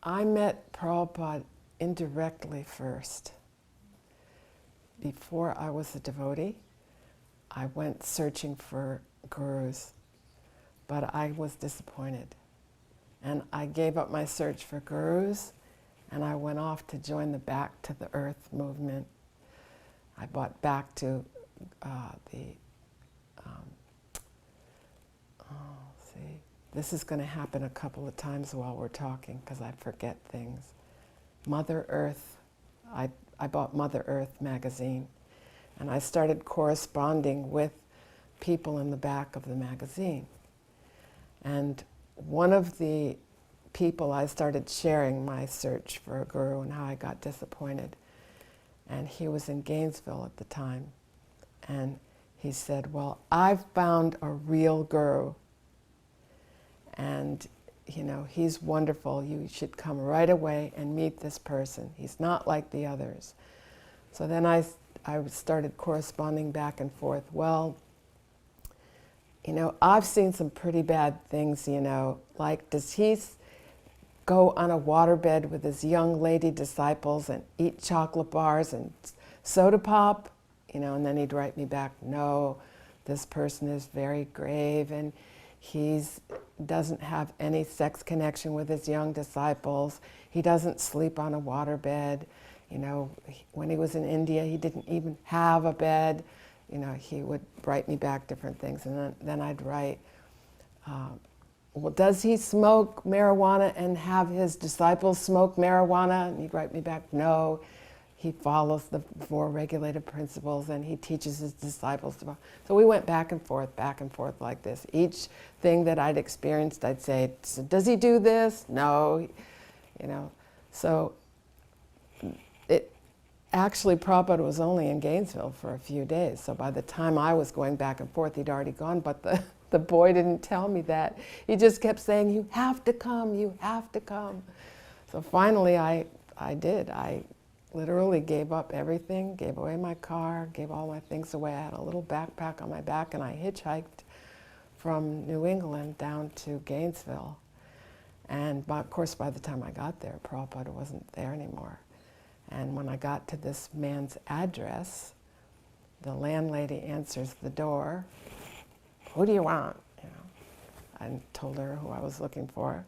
I met Prabhupada indirectly first. Before I was a devotee, I went searching for gurus, but I was disappointed. And I gave up my search for gurus, and I went off to join the Back to the Earth movement. I bought back to this is going to happen a couple of times while we're talking because I forget things. Mother Earth, I bought Mother Earth magazine, and I started corresponding with people in the back of the magazine. And one of the people, I started sharing my search for a guru and how I got disappointed. And he was in Gainesville at the time. And he said, well, I've found a real guru. And, you know, he's wonderful. You should come right away and meet this person. He's not like the others. So then I started corresponding back and forth. Well, you know, I've seen some pretty bad things, you know, like does he go on a waterbed with his young lady disciples and eat chocolate bars and soda pop? You know, and then he'd write me back, no, this person is very grave and doesn't have any sex connection with his young disciples. He doesn't sleep on a waterbed. You know, when he was in India, he didn't even have a bed. You know, he would write me back different things, and then I'd write, well, does he smoke marijuana and have his disciples smoke marijuana? And he'd write me back, no. He follows the 4 regulated principles, and he teaches his disciples to. So we went back and forth like this. Each thing that I'd experienced, I'd say, so does he do this? No. You know, so actually, Prabhupada was only in Gainesville for a few days. So by the time I was going back and forth, he'd already gone. But the boy didn't tell me that. He just kept saying, you have to come, you have to come. So finally, I did. I literally gave up everything, gave away my car, gave all my things away. I had a little backpack on my back, and I hitchhiked from New England down to Gainesville. And of course, by the time I got there, Prabhupada wasn't there anymore. And when I got to this man's address, the landlady answers the door. Who do you want? You know, I told her who I was looking for.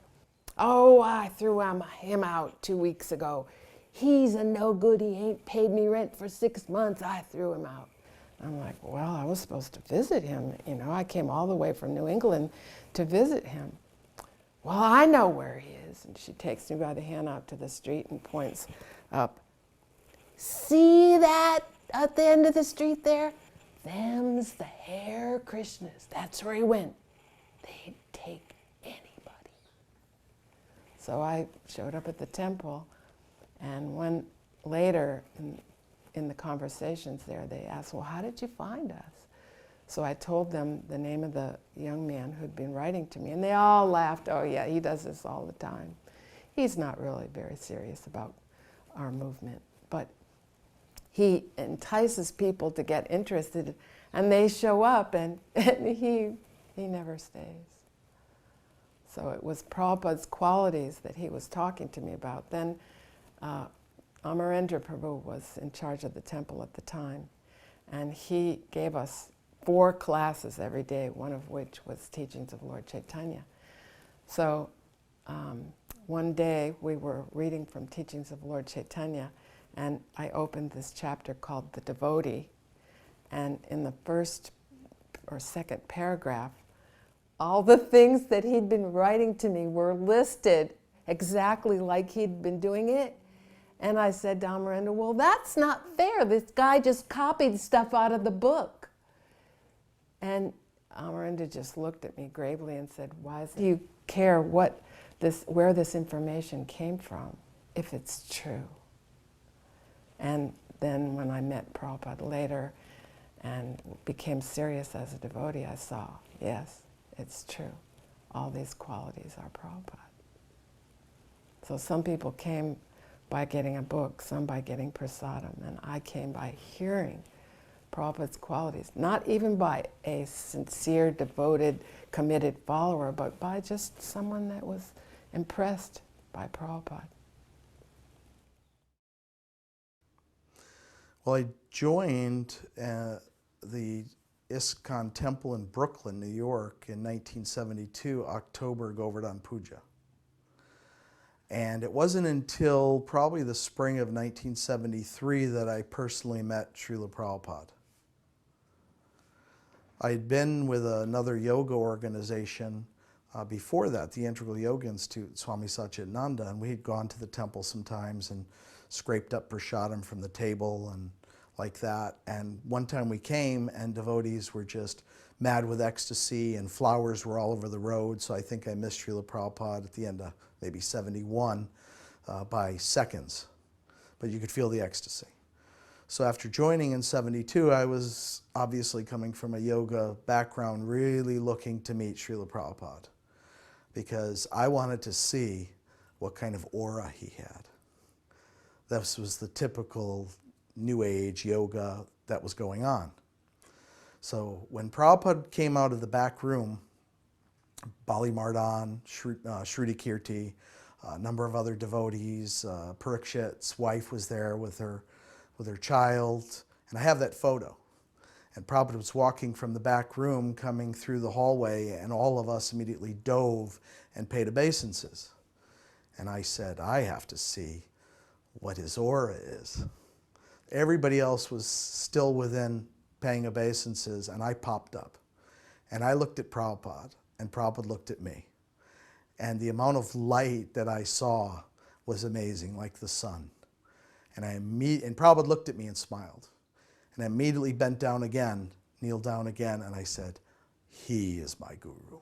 Oh, I threw him out 2 weeks ago. He's a no good. He ain't paid me rent for 6 months. I threw him out. I'm like, well, I was supposed to visit him. You know, I came all the way from New England to visit him. Well, I know where he is. And she takes me by the hand out to the street and points up. See that at the end of the street there? Them's the Hare Krishnas. That's where he went. They'd take anybody. So I showed up at the temple, and when later in the conversations there, they asked, well, how did you find us? So I told them the name of the young man who'd been writing to me, and they all laughed. Oh yeah, he does this all the time. He's not really very serious about our movement, but he entices people to get interested, and they show up, and he never stays. So it was Prabhupada's qualities that he was talking to me about. Then Amarendra Prabhu was in charge of the temple at the time, and he gave us 4 classes every day, one of which was teachings of Lord Chaitanya. So one day we were reading from teachings of Lord Chaitanya, and I opened this chapter called The Devotee, and in the first or second paragraph, all the things that he'd been writing to me were listed exactly like he'd been doing it. And I said to Amarendra, well, that's not fair. This guy just copied stuff out of the book. And Amarendra just looked at me gravely and said, why do you care where this information came from if it's true? And then when I met Prabhupada later, and became serious as a devotee, I saw, yes, it's true. All these qualities are Prabhupada. So some people came by getting a book, some by getting prasadam, and I came by hearing Prabhupada's qualities, not even by a sincere, devoted, committed follower, but by just someone that was impressed by Prabhupada. Well, I joined the ISKCON temple in Brooklyn, New York in 1972, October Govardhan Puja. And it wasn't until probably the spring of 1973 that I personally met Srila Prabhupada. I had been with another yoga organization before that, the Integral Yoga Institute, Swami Satchidananda, and we had gone to the temple sometimes and scraped up prasadam from the table and like that. And one time we came and devotees were just mad with ecstasy and flowers were all over the road. So I think I missed Srila Prabhupada at the end of maybe 71 by seconds. But you could feel the ecstasy. So after joining in 72, I was obviously coming from a yoga background, really looking to meet Srila Prabhupada because I wanted to see what kind of aura he had. This was the typical New Age yoga that was going on. So when Prabhupada came out of the back room, Bali Mardan, Shruti Kirti, a number of other devotees, Parikshit's wife was there with her child, and I have that photo. And Prabhupada was walking from the back room, coming through the hallway, and all of us immediately dove and paid obeisances. And I said, I have to see what his aura is. Everybody else was still within paying obeisances, and I popped up. And I looked at Prabhupada, and Prabhupada looked at me. And the amount of light that I saw was amazing, like the sun. And Prabhupada looked at me and smiled. And I immediately bent down again, kneeled down again, and I said, he is my guru.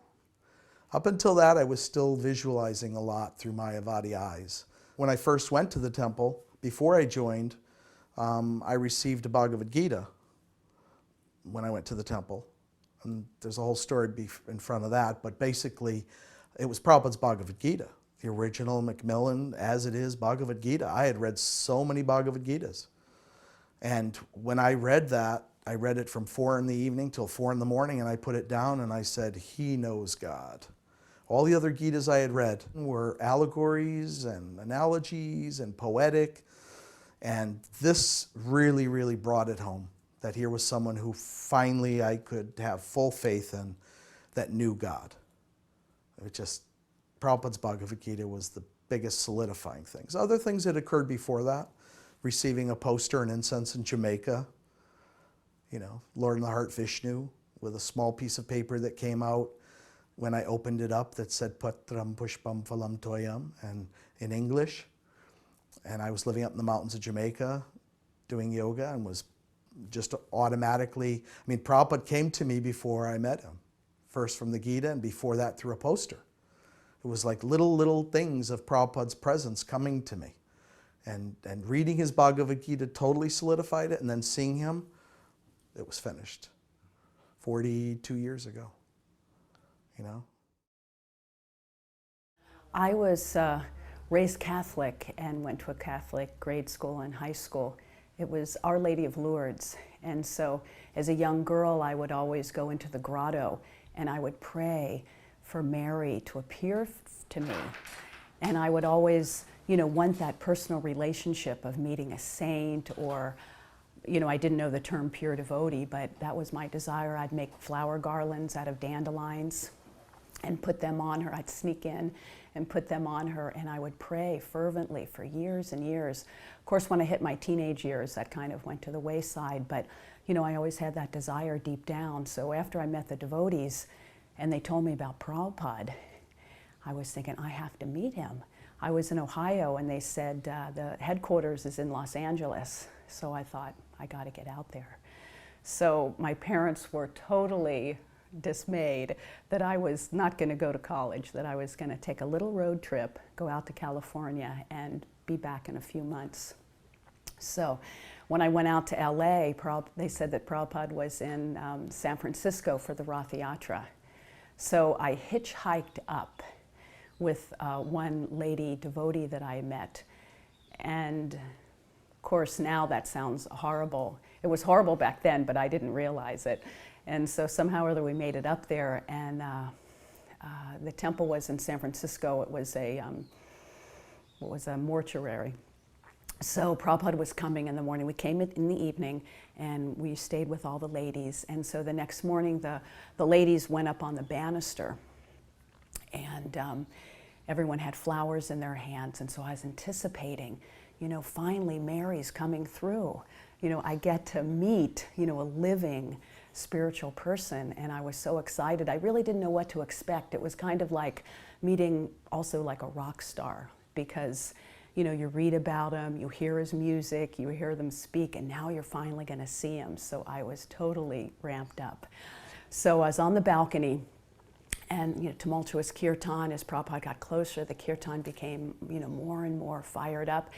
Up until that, I was still visualizing a lot through Mayavadi eyes. When I first went to the temple, before I joined, I received a Bhagavad Gita when I went to the temple. And there's a whole story in front of that, but basically, it was Prabhupada's Bhagavad Gita, the original Macmillan, as it is, Bhagavad Gita. I had read so many Bhagavad Gitas. And when I read that, I read it from 4 in the evening till 4 in the morning, and I put it down and I said, he knows God. All the other Gitas I had read were allegories and analogies and poetic, and this really, really brought it home, that here was someone who finally I could have full faith in, that knew God. It just, Prabhupada's Bhagavad Gita was the biggest solidifying things. Other things that occurred before that, receiving a poster and incense in Jamaica, Lord in the Heart Vishnu, with a small piece of paper that came out when I opened it up that said Patram Pushpam Phalam Toyam, and in English. And I was living up in the mountains of Jamaica doing yoga and was just automatically, Prabhupada came to me before I met him. First from the Gita, and before that through a poster. It was like little things of Prabhupada's presence coming to me. And reading his Bhagavad Gita totally solidified it, and then seeing him, it was finished. 42 years ago, I was raised Catholic and went to a Catholic grade school and high school. It was Our Lady of Lourdes. And so as a young girl, I would always go into the grotto and I would pray for Mary to appear to me. And I would always, want that personal relationship of meeting a saint, or, I didn't know the term pure devotee, but that was my desire. I'd make flower garlands out of dandelions and put them on her. I'd sneak in and put them on her, and I would pray fervently for years and years. Of course, when I hit my teenage years, that kind of went to the wayside, but I always had that desire deep down. So after I met the devotees and they told me about Prabhupada, I was thinking, I have to meet him. I was in Ohio and they said the headquarters is in Los Angeles. So I thought, I got to get out there. So my parents were totally dismayed that I was not going to go to college, that I was going to take a little road trip, go out to California, and be back in a few months. So when I went out to LA, they said that Prabhupada was in San Francisco for the Rath Yatra. So I hitchhiked up with one lady devotee that I met. And of course, now that sounds horrible. It was horrible back then, but I didn't realize it. And so somehow or other we made it up there, and the temple was in San Francisco. It was a mortuary. So Prabhupada was coming in the morning. We came in the evening, and we stayed with all the ladies. And so the next morning, the ladies went up on the banister, and everyone had flowers in their hands. And so I was anticipating, you know, finally Mary's coming through. You know, I get to meet, you know, a living spiritual person, and I was so excited. I really didn't know what to expect. It was kind of like meeting also like a rock star, because you know, you read about him, you hear his music, you hear them speak, and now you're finally going to see him. So I was totally ramped up. So I was on the balcony, and you know, tumultuous kirtan. As Prabhupada got closer, the kirtan became, you know, more and more fired up.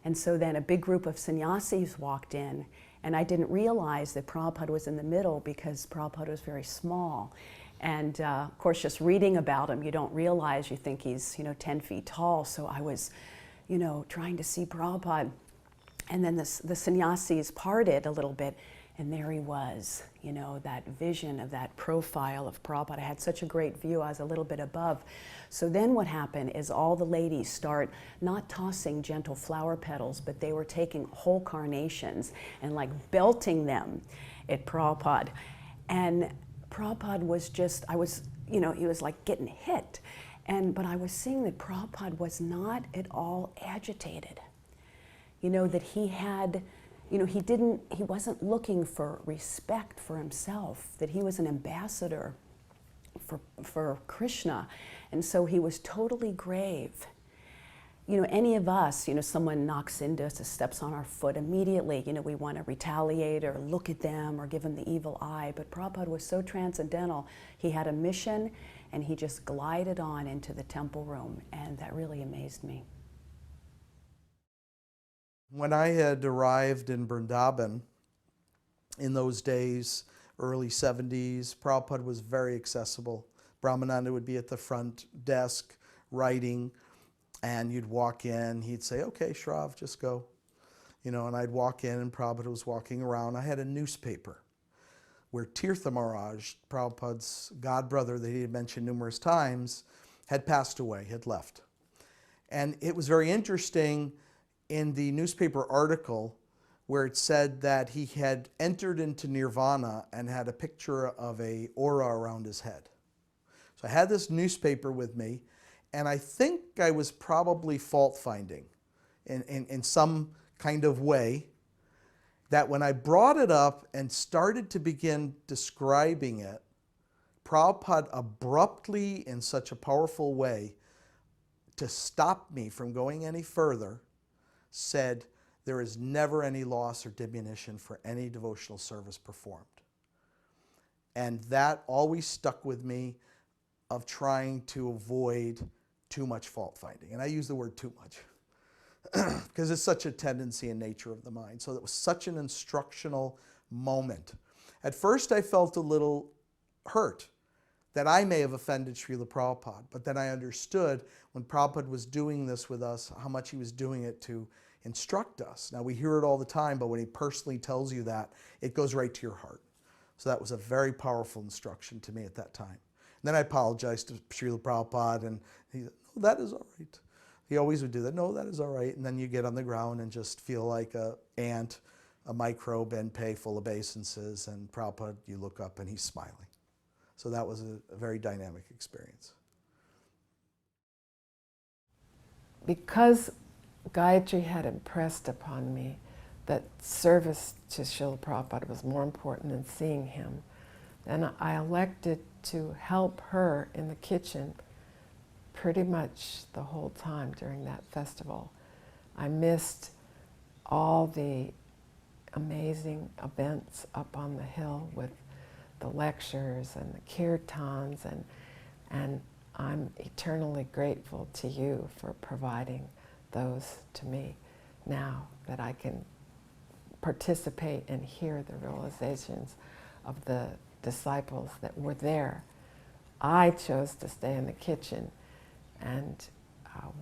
And so then a big group of sannyasis walked in, and I didn't realize that Prabhupada was in the middle because Prabhupada was very small. And of course, just reading about him, you don't realize, you think he's, you know, 10 feet tall. So I was, you know, trying to see Prabhupada. And then the sannyasis parted a little bit, and there he was, you know, that vision of that profile of Prabhupada. I had such a great view, I was a little bit above. So then what happened is all the ladies start not tossing gentle flower petals, but they were taking whole carnations and like belting them at Prabhupada. And Prabhupada was just, you know, he was like getting hit. But I was seeing that Prabhupada was not at all agitated. You know, that he had, you know, he wasn't looking for respect for himself, that he was an ambassador for Krishna. And so he was totally grave. You know, any of us, you know, someone knocks into us, steps on our foot, immediately, you know, we want to retaliate or look at them or give them the evil eye. But Prabhupada was so transcendental. He had a mission, and he just glided on into the temple room, and that really amazed me. When I had arrived in Vrndavan in those days, early 70s, Prabhupada was very accessible. Brahmananda would be at the front desk writing, and you'd walk in, he'd say, okay, Shrav, just go. You know, and I'd walk in, and Prabhupada was walking around. I had a newspaper where Tirtha Maharaj, Prabhupada's godbrother that he had mentioned numerous times, had passed away, had left. And it was very interesting in the newspaper article where it said that he had entered into nirvana and had a picture of a aura around his head. So I had this newspaper with me, and I think I was probably fault-finding in some kind of way, that when I brought it up and started to begin describing it, Prabhupada abruptly, in such a powerful way, to stop me from going any further, said, there is never any loss or diminution for any devotional service performed. And that always stuck with me, of trying to avoid too much fault-finding. And I use the word too much, because it's such a tendency and nature of the mind. So it was such an instructional moment. At first I felt a little hurt that I may have offended Srila Prabhupada, but then I understood when Prabhupada was doing this with us, how much he was doing it to instruct us. Now we hear it all the time, but when he personally tells you that, it goes right to your heart. So that was a very powerful instruction to me at that time. And then I apologized to Srila Prabhupada, and he said, no, that is all right. He always would do that. No, that is all right. And then you get on the ground and just feel like an ant, a microbe, and pay full of obeisances. And Prabhupada, you look up and he's smiling. So that was a very dynamic experience. Because Gayatri had impressed upon me that service to Srila Prabhupada was more important than seeing him, and I elected to help her in the kitchen pretty much the whole time during that festival. I missed all the amazing events up on the hill with the lectures and the kirtans, and I'm eternally grateful to you for providing those to me now that I can participate and hear the realizations of the disciples that were there. I chose to stay in the kitchen, and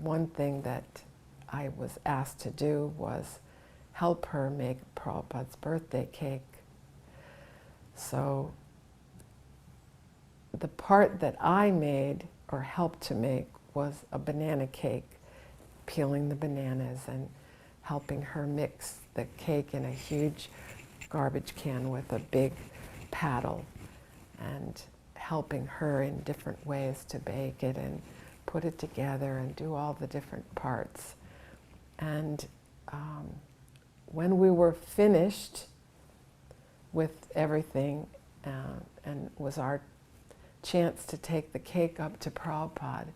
one thing that I was asked to do was help her make Prabhupada's birthday cake. So the part that I made or helped to make was a banana cake, peeling the bananas and helping her mix the cake in a huge garbage can with a big paddle, and helping her in different ways to bake it and put it together and do all the different parts. And when we were finished with everything, and it was our chance to take the cake up to Prabhupada,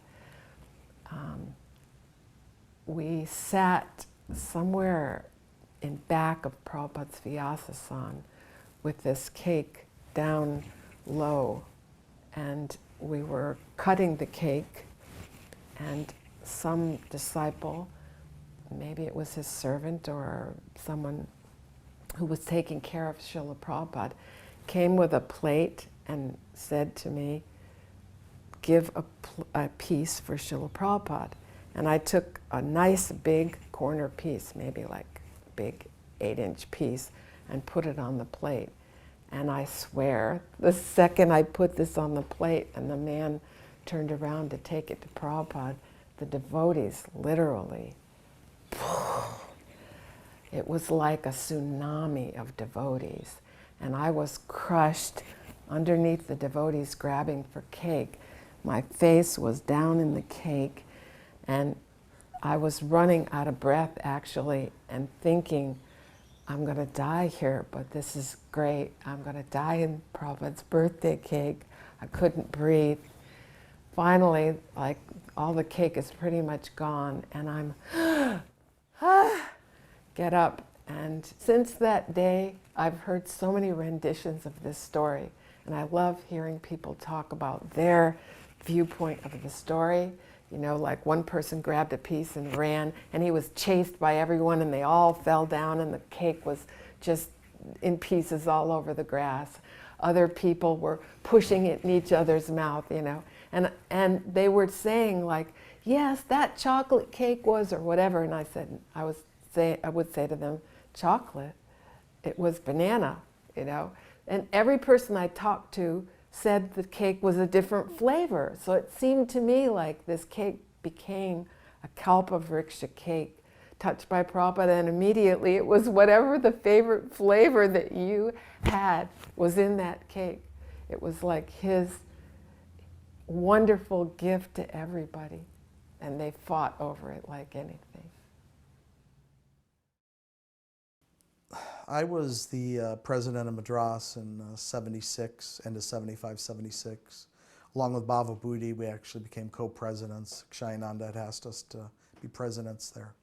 we sat somewhere in back of Prabhupada's Vyasasan with this cake down low, and we were cutting the cake, and some disciple, maybe it was his servant or someone who was taking care of Srila Prabhupada, came with a plate and said to me, give a piece for Srila Prabhupada. And I took a nice big corner piece, maybe like a big 8-inch piece, and put it on the plate. And I swear, the second I put this on the plate and the man turned around to take it to Prabhupada, the devotees literally, it was like a tsunami of devotees. And I was crushed underneath the devotees grabbing for cake. My face was down in the cake, and I was running out of breath actually, and thinking, I'm going to die here, but this is great. I'm going to die in Prabhupada's birthday cake. I couldn't breathe. Finally, like, all the cake is pretty much gone, and I'm, get up. And since that day, I've heard so many renditions of this story, and I love hearing people talk about their viewpoint of the story. You know, like one person grabbed a piece and ran, and he was chased by everyone, and they all fell down, and the cake was just in pieces all over the grass. Other people were pushing it in each other's mouth, you know, and they were saying like, yes, that chocolate cake was, or whatever. And I said, I would say to them, chocolate? It was banana, you know. And every person I talked to said the cake was a different flavor. So it seemed to me like this cake became a kalpavriksha cake touched by Prabhupada, and immediately it was whatever the favorite flavor that you had was in that cake. It was like his wonderful gift to everybody, and they fought over it like anything. I was the president of Madras in 76, end of 75, 76. Along with Bhava Budi, we actually became co-presidents. Sravanananda had asked us to be presidents there.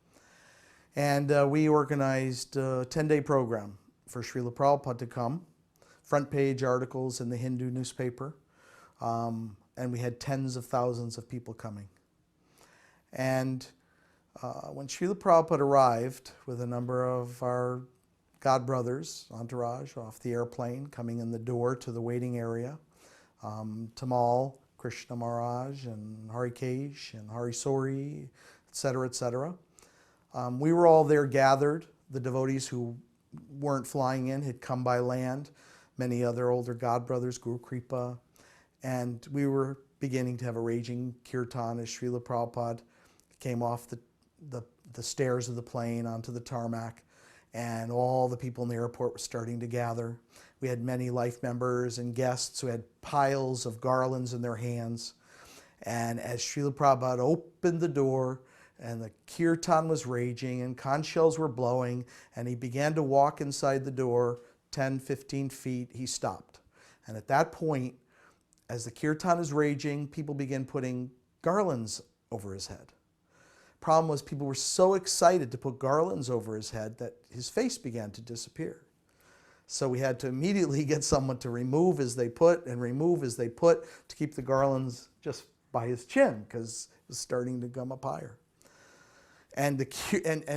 And we organized a 10-day program for Srila Prabhupada to come, front page articles in the Hindu newspaper, and we had tens of thousands of people coming. And when Srila Prabhupada arrived with a number of our God brothers, entourage, off the airplane, coming in the door to the waiting area, Tamal, Krsna Maharaj, and Harikesh, and Harisori, etc., etc. We were all there gathered. The devotees who weren't flying in had come by land, many other older God brothers, Guru Kripa, and we were beginning to have a raging kirtan as Srila Prabhupada came off the stairs of the plane onto the tarmac, and all the people in the airport were starting to gather. We had many life members and guests who had piles of garlands in their hands. And as Srila Prabhupada opened the door, and the kirtan was raging, and conch shells were blowing, and he began to walk inside the door 10, 15 feet, he stopped. And at that point, as the kirtan is raging, people began putting garlands over his head. Problem was, people were so excited to put garlands over his head that his face began to disappear. So we had to immediately get someone to remove as they put and remove as they put to keep the garlands just by his chin, because it was starting to come up higher. And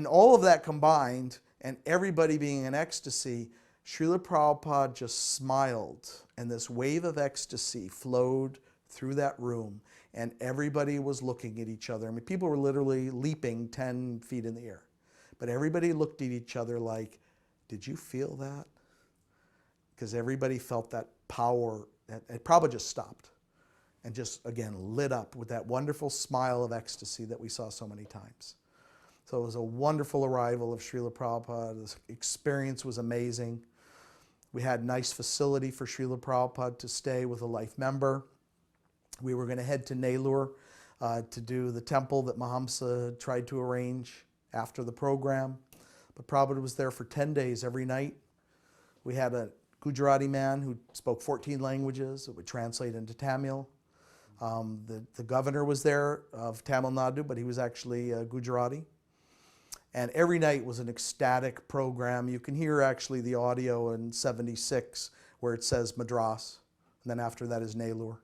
all of that combined and everybody being in ecstasy, Srila Prabhupada just smiled, and this wave of ecstasy flowed through that room, and everybody was looking at each other. I mean, people were literally leaping 10 feet in the air. But everybody looked at each other like, did you feel that? Because everybody felt that power. It probably just stopped and just, again, lit up with that wonderful smile of ecstasy that we saw so many times. So it was a wonderful arrival of Srila Prabhupada. This experience was amazing. We had a nice facility for Srila Prabhupada to stay with a life member. We were going to head to Nellore to do the temple that Mahamsa tried to arrange after the program. But Prabhupada was there for 10 days every night. We had a Gujarati man who spoke 14 languages. It would translate into Tamil. The governor was there of Tamil Nadu, but he was actually Gujarati. And every night was an ecstatic program. You can hear actually the audio in 76 where it says Madras, and then after that is Nellore.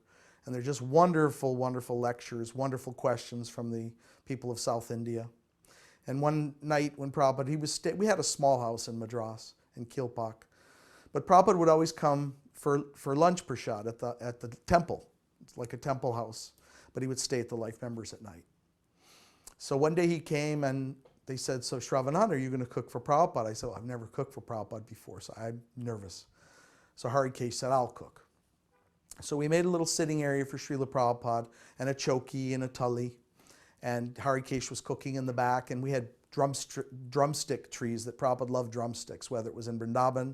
And they're just wonderful, wonderful lectures, wonderful questions from the people of South India. And one night when Prabhupada, we had a small house in Madras, in Kilpak, but Prabhupada would always come for lunch prashad at the temple. It's like a temple house, but he would stay at the life members at night. So one day he came and they said, so Sravanananda, are you going to cook for Prabhupada? I said, well, I've never cooked for Prabhupada before, so I'm nervous. So Harikesh said, I'll cook. So we made a little sitting area for Srila Prabhupada and a choki and a tully. And Harikesh was cooking in the back, and we had drumstick trees that Prabhupada loved drumsticks, whether it was in Vrndavan.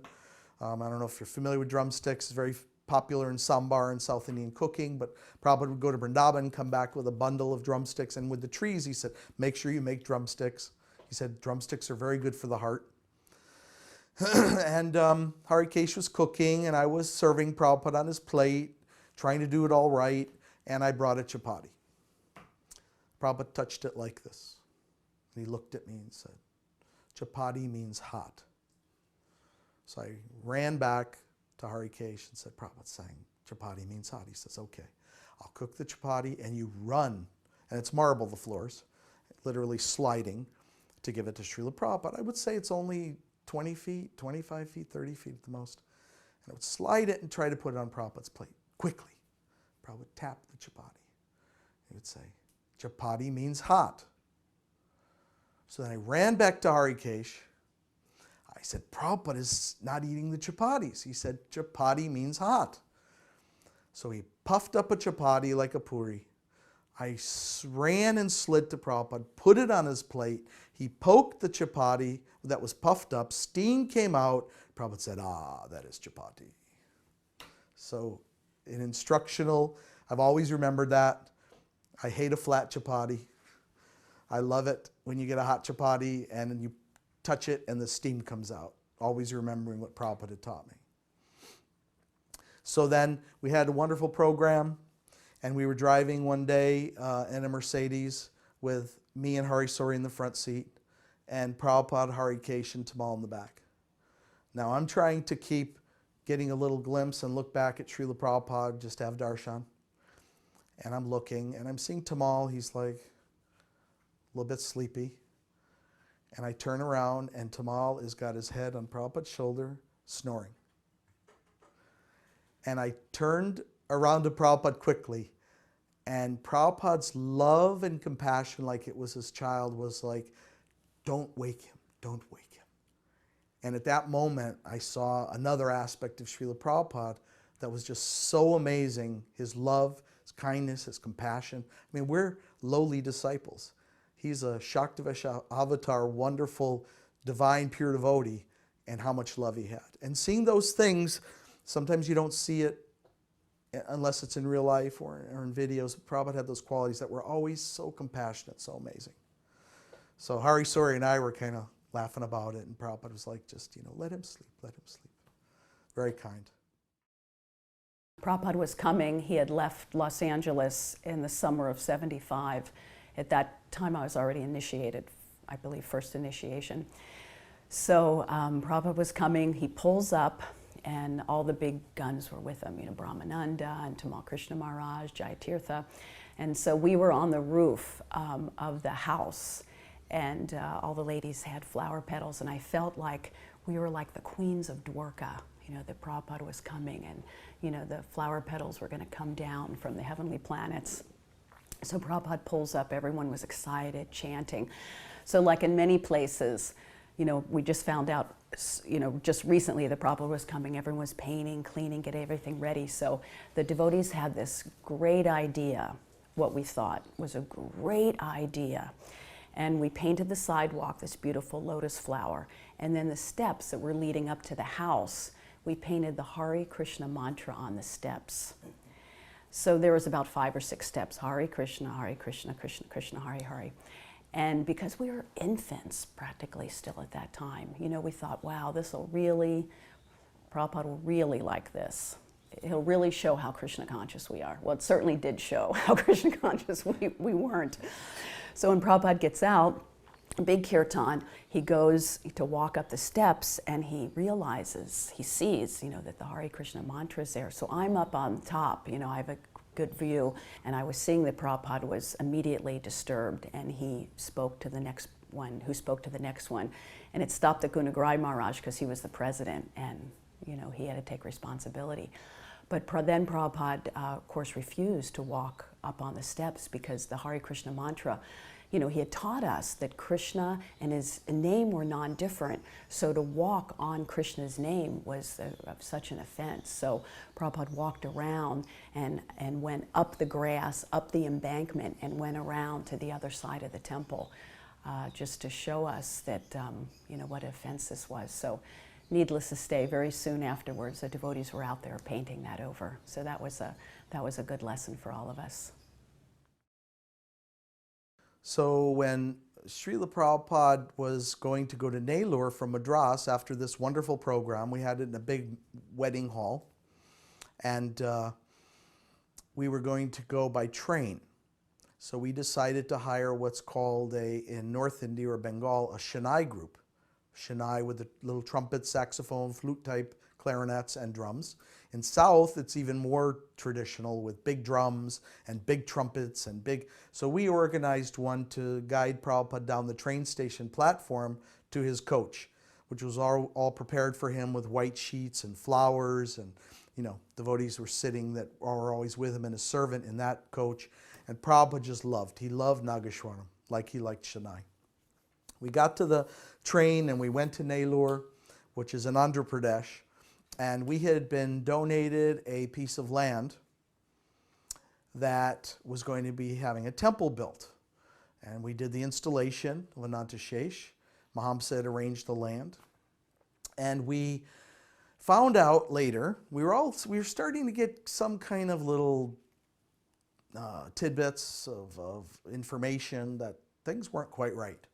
I don't know if you're familiar with drumsticks. It's very popular in sambar and South Indian cooking, but Prabhupada would go to Vrndavan, come back with a bundle of drumsticks, and with the trees, he said, make sure you make drumsticks. He said, drumsticks are very good for the heart. And Harikesh was cooking, and I was serving Prabhupada on his plate, trying to do it all right, and I brought a chapati. Prabhupada touched it like this. And he looked at me and said, chapati means hot. So I ran back to Harikesh and said, Prabhupada's saying chapati means hot. He says, okay, I'll cook the chapati and you run. And it's marble, the floors, literally sliding to give it to Srila Prabhupada. I would say it's only 20 feet, 25 feet, 30 feet at the most. And I would slide it and try to put it on Prabhupada's plate quickly. Prabhupada would tap the chapati. He would say, chapati means hot. So then I ran back to Harikesh. I said, Prabhupada is not eating the chapatis. He said, chapati means hot. So he puffed up a chapati like a puri. I ran and slid to Prabhupada, put it on his plate. He poked the chapati that was puffed up. Steam came out. Prabhupada said, that is chapati. So in instructional, I've always remembered that. I hate a flat chapati. I love it when you get a hot chapati and you touch it and the steam comes out. Always remembering what Prabhupada had taught me. So then we had a wonderful program, and we were driving one day in a Mercedes with me and Hari Sori in the front seat, and Prabhupada, Harikesh, and Tamal in the back. Now I'm trying to keep getting a little glimpse and look back at Srila Prabhupada, just to have darshan. And I'm looking, and I'm seeing Tamal. He's like a little bit sleepy. And I turn around, and Tamal has got his head on Prabhupada's shoulder, snoring. And I turned around to Prabhupada quickly, and Prabhupada's love and compassion, like it was his child, was like, don't wake him, don't wake him. And at that moment, I saw another aspect of Srila Prabhupada that was just so amazing. His love, his kindness, his compassion. I mean, we're lowly disciples. He's a Shaktivesha avatar, wonderful, divine, pure devotee, and how much love he had. And seeing those things, sometimes you don't see it unless it's in real life or in videos. Prabhupada had those qualities that were always so compassionate, so amazing. So Hari Sori and I were kind of laughing about it, and Prabhupada was like, just, let him sleep, let him sleep. Very kind. Prabhupada was coming. He had left Los Angeles in the summer of '75. At that time, I was already initiated, I believe, first initiation. So Prabhupada was coming. He pulls up, and all the big guns were with him, Brahmananda and Tamal Krishna Maharaj, Jai Tirtha. And so we were on the roof of the house, and all the ladies had flower petals, and I felt like we were like the queens of Dwarka, you know, that Prabhupada was coming, and, you know, the flower petals were going to come down from the heavenly planets. So Prabhupada pulls up, everyone was excited, chanting. So like in many places, you know, we just found out, you know, just recently that Prabhupada was coming, everyone was painting, cleaning, getting everything ready. So the devotees had this great idea, what we thought was a great idea. And we painted the sidewalk, this beautiful lotus flower. And then the steps that were leading up to the house, we painted the Hare Krishna mantra on the steps. So there was about 5 or 6 steps, Hare Krishna, Krishna Krishna, Hare Hare. And because we were infants practically still at that time, you know, we thought, wow, Prabhupada will really like this. He'll really show how Krishna conscious we are. Well, it certainly did show how Krishna conscious we weren't. So when Prabhupada gets out, big kirtan, he goes to walk up the steps and he realizes, he sees, you know, that the Hare Krishna mantra is there. So I'm up on top, you know, I have a good view, and I was seeing that Prabhupada was immediately disturbed, and he spoke to the next one, who spoke to the next one. And it stopped the Gunagraj Maharaj because he was the president, and, you know, he had to take responsibility. But then Prabhupada, of course, refused to walk up on the steps because the Hare Krishna mantra, you know, he had taught us that Krishna and his name were non-different. So to walk on Krishna's name was of such an offense. So Prabhupada walked around and went up the grass, up the embankment, and went around to the other side of the temple, just to show us that, you know, what offense this was. So needless to say, very soon afterwards, the devotees were out there painting that over. So that was a good lesson for all of us. So when Srila Prabhupada was going to go to Nellore from Madras after this wonderful program, we had it in a big wedding hall, and we were going to go by train. So we decided to hire what's called in North India or Bengal, a Shehnai group. Shehnai with the little trumpet, saxophone, flute type, clarinets, and drums. In South, it's even more traditional with big drums and big trumpets and big... So we organized one to guide Prabhupada down the train station platform to his coach, which was all prepared for him with white sheets and flowers, and, you know, devotees were sitting that were always with him and a servant in that coach. And Prabhupada just loved. He loved Nageshwaram like he liked Shehnai. We got to the train and we went to Nellore, which is in Andhra Pradesh. And we had been donated a piece of land that was going to be having a temple built. And we did the installation of Anantashesh. Mahamsa had arranged the land. And we found out later, we were starting to get some kind of little tidbits of information that things weren't quite right.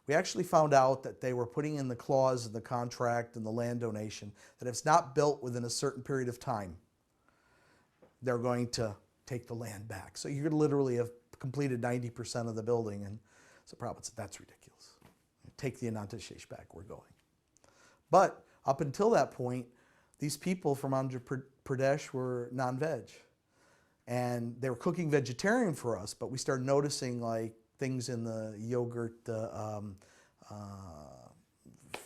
We actually found out that they were putting in the clause in the contract and the land donation that if it's not built within a certain period of time, they're going to take the land back. So you literally have completed 90% of the building. And so Prabhupada said, that's ridiculous. Take the Anantashesh back, we're going. But up until that point, these people from Andhra Pradesh were non-veg. And they were cooking vegetarian for us, but we started noticing like things in the yogurt,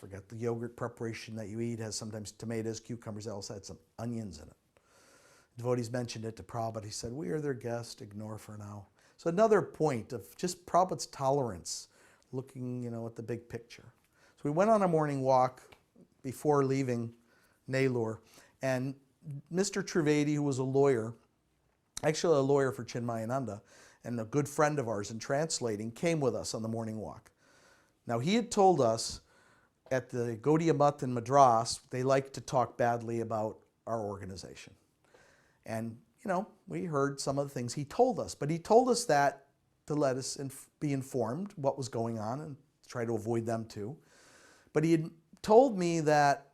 forget the yogurt preparation that you eat has sometimes tomatoes, cucumbers, it also had some onions in it. Devotees mentioned it to Prabhupada. He said, we are their guest, ignore for now. So another point of just Prabhupada's tolerance, looking, you know, at the big picture. So we went on a morning walk before leaving Nellore, and Mr. Trivedi, who was a lawyer, actually a lawyer for Chinmayananda, and a good friend of ours in translating, came with us on the morning walk. Now he had told us at the Gaudiya Math in Madras, they like to talk badly about our organization. And, you know, we heard some of the things he told us, but he told us that to let us be informed what was going on and try to avoid them too. But he had told me that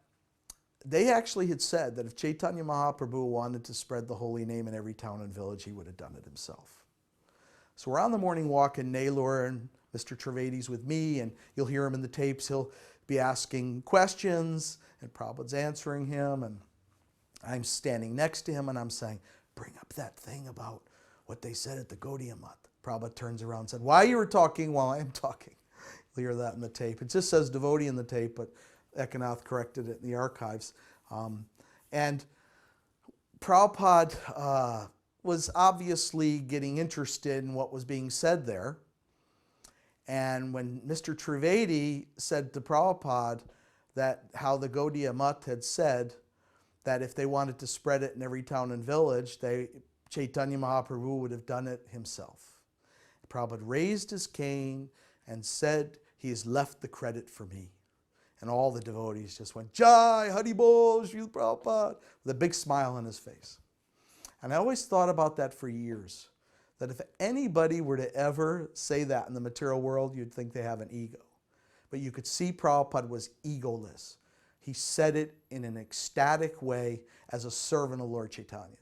they actually had said that if Chaitanya Mahaprabhu wanted to spread the holy name in every town and village, he would have done it himself. So we're on the morning walk in Nellore, and Mr. Trivedi's with me, and you'll hear him in the tapes. He'll be asking questions, and Prabhupada's answering him, and I'm standing next to him, and I'm saying, bring up that thing about what they said at the Gaudiya Math. Prabhupada turns around and said, why you were talking while I'm talking? You'll hear that in the tape. It just says devotee in the tape, but Ekanath corrected it in the archives. And Prabhupada was obviously getting interested in what was being said there. And when Mr. Trivedi said to Prabhupada that how the Gaudiya Math had said that if they wanted to spread it in every town and village, Chaitanya Mahaprabhu would have done it himself. Prabhupada raised his cane and said, he has left the credit for me. And all the devotees just went, Jai, Hari Bol, Srila Prabhupada, with a big smile on his face. And I always thought about that for years, that if anybody were to ever say that in the material world, you'd think they have an ego. But you could see Prabhupada was egoless. He said it in an ecstatic way as a servant of Lord Chaitanya.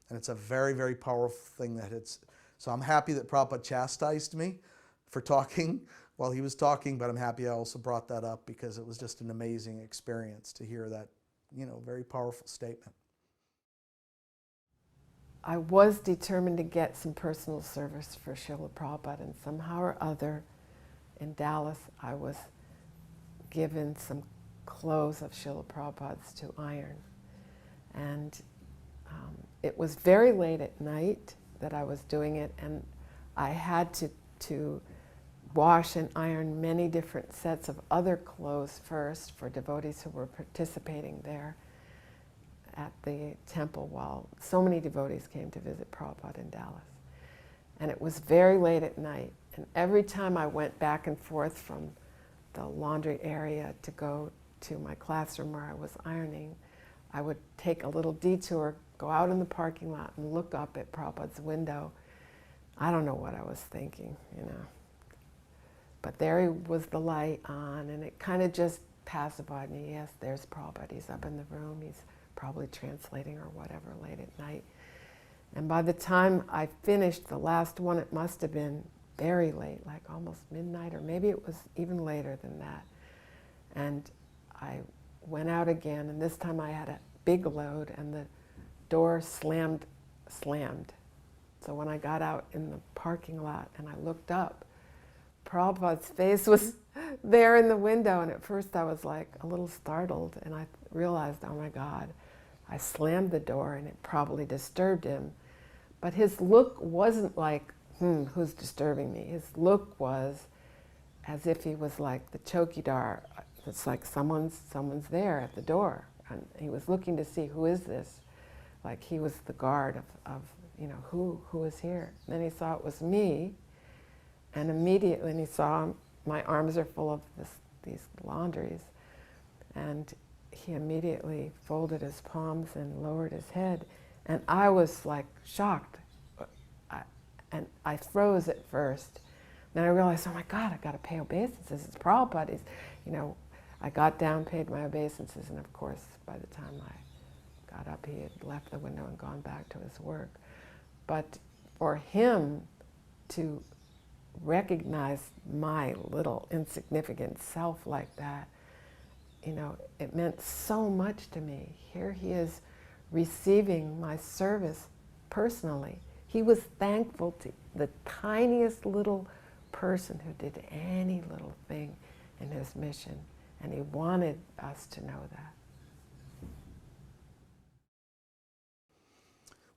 And it's a very, very powerful thing that it's. So I'm happy that Prabhupada chastised me for talking while he was talking, but I'm happy I also brought that up because it was just an amazing experience to hear that, very powerful statement. I was determined to get some personal service for Srila Prabhupada, and somehow or other in Dallas I was given some clothes of Srila Prabhupada's to iron. And it was very late at night that I was doing it, and I had to wash and iron many different sets of other clothes first for devotees who were participating there at the temple while so many devotees came to visit Prabhupada in Dallas. And it was very late at night, and every time I went back and forth from the laundry area to go to my classroom where I was ironing, I would take a little detour, go out in the parking lot and look up at Prabhupada's window. I don't know what I was thinking, But there was the light on, and it kind of just pacified me. Yes, there's Prabhupada. He's up in the room. He's probably translating or whatever late at night. And by the time I finished the last one, it must have been very late, like almost midnight, or maybe it was even later than that. And I went out again, and this time I had a big load, and the door slammed. So when I got out in the parking lot and I looked up, Prabhupada's face was there in the window, and at first I was like a little startled, and I realized, oh my God, I slammed the door and it probably disturbed him. But his look wasn't like, who's disturbing me? His look was as if he was like the chowkidar. It's like someone's there at the door, and he was looking to see, who is this? Like he was the guard of who is here? And then he saw it was me, and immediately he saw my arms are full of these laundries, and he immediately folded his palms and lowered his head, and I was like shocked, and I froze at first. Then I realized, oh my God, I've got to pay obeisances. It's Prabhupada. I got down, paid my obeisances, and of course, by the time I got up, he had left the window and gone back to his work. But for him to recognize my little insignificant self like that, it meant so much to me. Here he is receiving my service personally. He was thankful to the tiniest little person who did any little thing in his mission, and he wanted us to know that.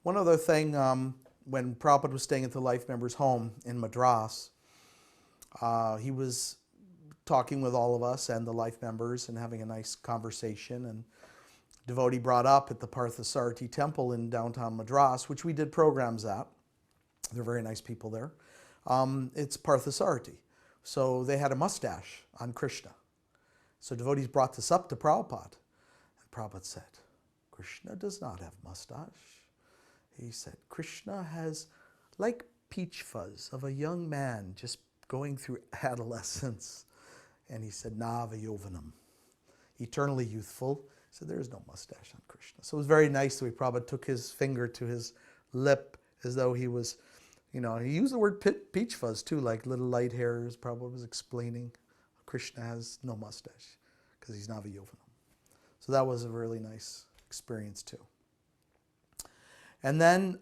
One other thing, when Prabhupada was staying at the Life Members' Home in Madras, he was talking with all of us and the Life Members and having a nice conversation, and devotee brought up at the Parthasarthi temple in downtown Madras, which we did programs at. They're very nice people there. It's Parthasarthi. So they had a mustache on Krishna. So devotees brought this up to Prabhupada. And Prabhupada said, Krishna does not have mustache. He said, Krishna has like peach fuzz of a young man just going through adolescence. And he said, Nava Yovanam, eternally youthful. He said, there is no mustache on Krishna. So it was very nice the way Prabhupada took his finger to his lip as though he was, he used the word peach fuzz too, like little light hairs. Prabhupada was explaining Krishna has no mustache because he's Nava Yovanam. So that was a really nice experience too. And then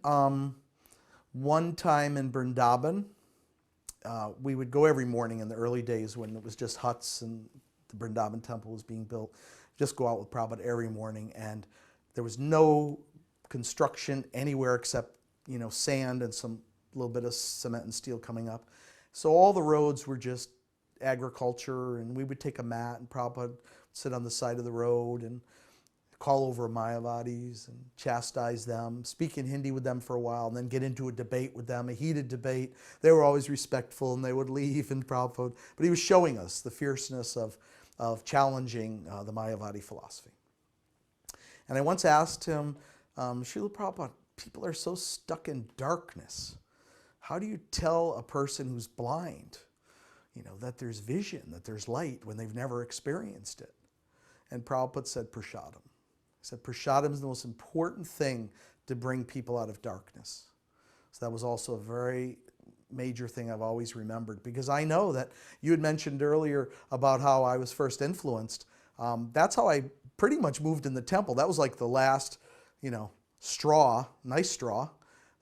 one time in Vrndavan, we would go every morning in the early days when it was just huts and the Vrndavan temple was being built. Just go out with Prabhupada every morning, and there was no construction anywhere except, you know, sand and some little bit of cement and steel coming up. So all the roads were just agriculture, and we would take a mat and Prabhupada would sit on the side of the road and call over Mayavadis and chastise them, speak in Hindi with them for a while, and then get into a debate with them, a heated debate. They were always respectful and they would leave, and Prabhupada, but he was showing us the fierceness of challenging the Mayavadi philosophy. And I once asked him, Srila Prabhupada, people are so stuck in darkness. How do you tell a person who's blind, you know, that there's vision, that there's light when they've never experienced it? And Prabhupada said, prasadam. He said, prasadam is the most important thing to bring people out of darkness. So that was also a very major thing I've always remembered, because I know that you had mentioned earlier about how I was first influenced. That's how I pretty much moved in the temple. That was like the last, you know, straw, nice straw.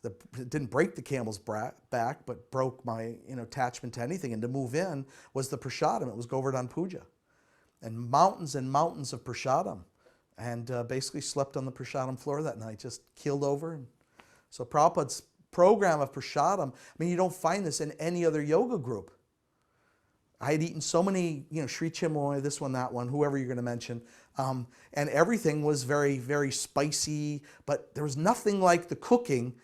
It didn't break the camel's back, but broke my, you know, attachment to anything. And to move in was the prasadam. It was Govardhan Puja. And mountains of prasadam. And basically slept on the prasadam floor that night, just keeled over. And so Prabhupada's program of prasadam, I mean, you don't find this in any other yoga group. I had eaten so many, you know, Sri Chimoy, this one, that one, whoever you're going to mention, and everything was very, very spicy, but there was nothing like the cooking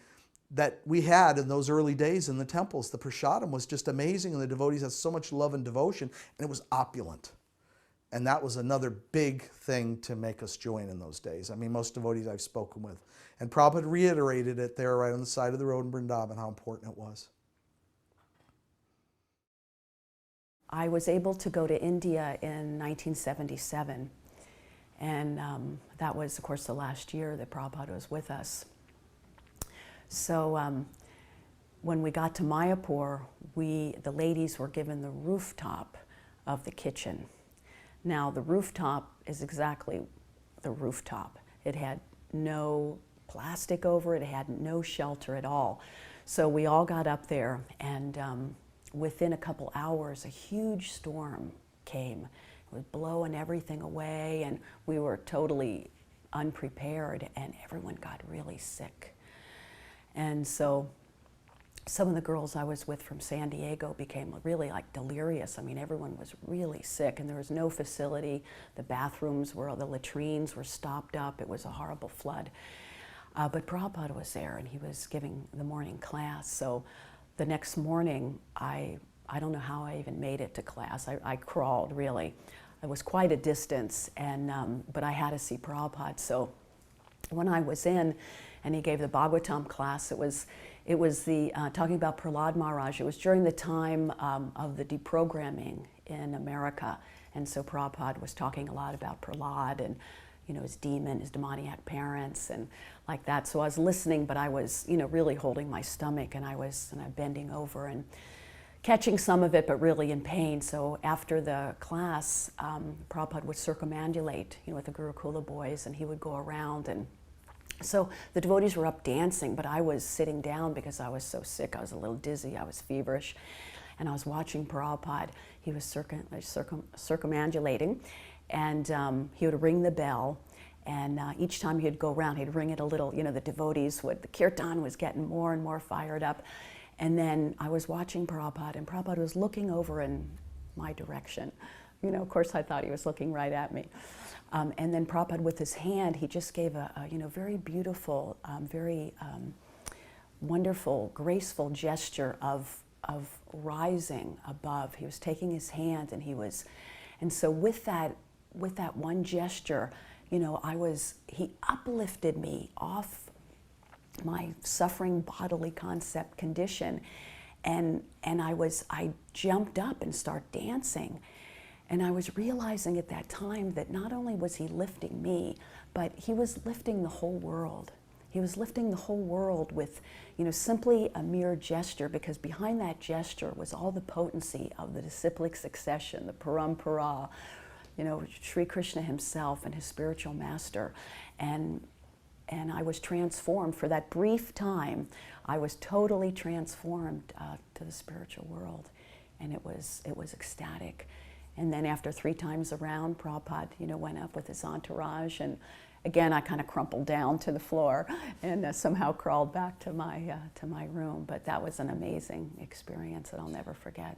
that we had in those early days in the temples. The prasadam was just amazing, and the devotees had so much love and devotion, and it was opulent. And that was another big thing to make us join in those days. I mean, most devotees I've spoken with. And Prabhupada reiterated it there right on the side of the road in Vrndavan, how important it was. I was able to go to India in 1977. And that was, of course, the last year that Prabhupada was with us. So when we got to Mayapur, the ladies were given the rooftop of the kitchen. Now, the rooftop is exactly the rooftop. It had no plastic over it. It had no shelter at all. So we all got up there, and within a couple hours, a huge storm came. It was blowing everything away, and we were totally unprepared, and everyone got really sick. And so some of the girls I was with from San Diego became really like delirious. I mean, everyone was really sick, and there was no facility. The bathrooms the latrines were stopped up. It was a horrible flood. But Prabhupada was there, and he was giving the morning class. So the next morning, I don't know how I even made it to class. I crawled, really. It was quite a distance, but I had to see Prabhupada. So when I was in, and he gave the Bhagavatam class, it was the talking about Prahlad Maharaj. It was during the time of the deprogramming in America, and so Prabhupada was talking a lot about Prahlad and, you know, his demoniac parents and like that. So I was listening, but I was, you know, really holding my stomach, and I was bending over and catching some of it, but really in pain. So after the class, Prabhupada would circumambulate, you know, with the Gurukula boys, and he would go around, and so the devotees were up dancing, but I was sitting down because I was so sick. I was a little dizzy, I was feverish, and I was watching Prabhupada. He was circumambulating, and he would ring the bell, and each time he'd go around, he'd ring it a little, you know, the kirtan was getting more and more fired up. And then I was watching Prabhupada, and Prabhupada was looking over in my direction. You know, of course, I thought he was looking right at me. And then Prabhupada, with his hand, he just gave a very beautiful, very wonderful, graceful gesture of rising above. He was taking his hand, and so with that one gesture, you know, he uplifted me off my suffering bodily concept condition, and I jumped up and started dancing. And I was realizing at that time that not only was he lifting me, but he was lifting the whole world. He was lifting the whole world with, you know, simply a mere gesture, because behind that gesture was all the potency of the disciplic succession, the parampara, you know, Sri Krishna himself and his spiritual master. And and I was transformed for that brief time. I was totally transformed to the spiritual world, and it was ecstatic. And then after 3 times around, Prabhupada, went up with his entourage, and again I kind of crumpled down to the floor and somehow crawled back to my room. But that was an amazing experience that I'll never forget.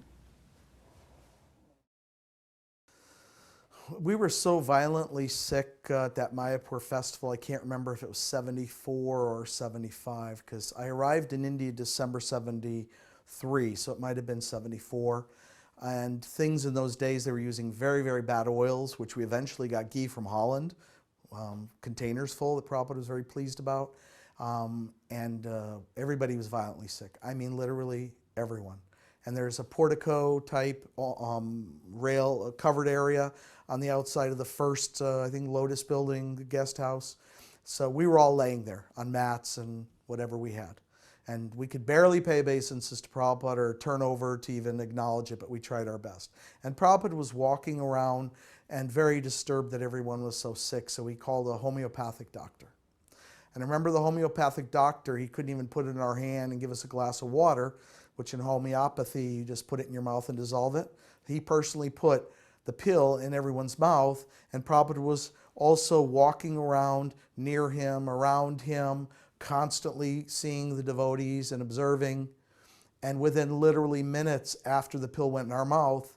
We were so violently sick at that Mayapur festival. I can't remember if it was 74 or 75, because I arrived in India December 73, so it might have been 74. And things in those days, they were using very, very bad oils, which we eventually got ghee from Holland, containers full that Prabhupada was very pleased about. And everybody was violently sick. I mean, literally everyone. And there's a portico type rail covered area on the outside of the first, I think, Lotus building, the guest house. So we were all laying there on mats and whatever we had. And we could barely pay obeisances to Prabhupada or turn over to even acknowledge it, but we tried our best. And Prabhupada was walking around and very disturbed that everyone was so sick, so he called a homeopathic doctor. And I remember the homeopathic doctor, he couldn't even put it in our hand and give us a glass of water, which in homeopathy, you just put it in your mouth and dissolve it. He personally put the pill in everyone's mouth, and Prabhupada was also walking around near him, around him, constantly seeing the devotees and observing. And within literally minutes after the pill went in our mouth,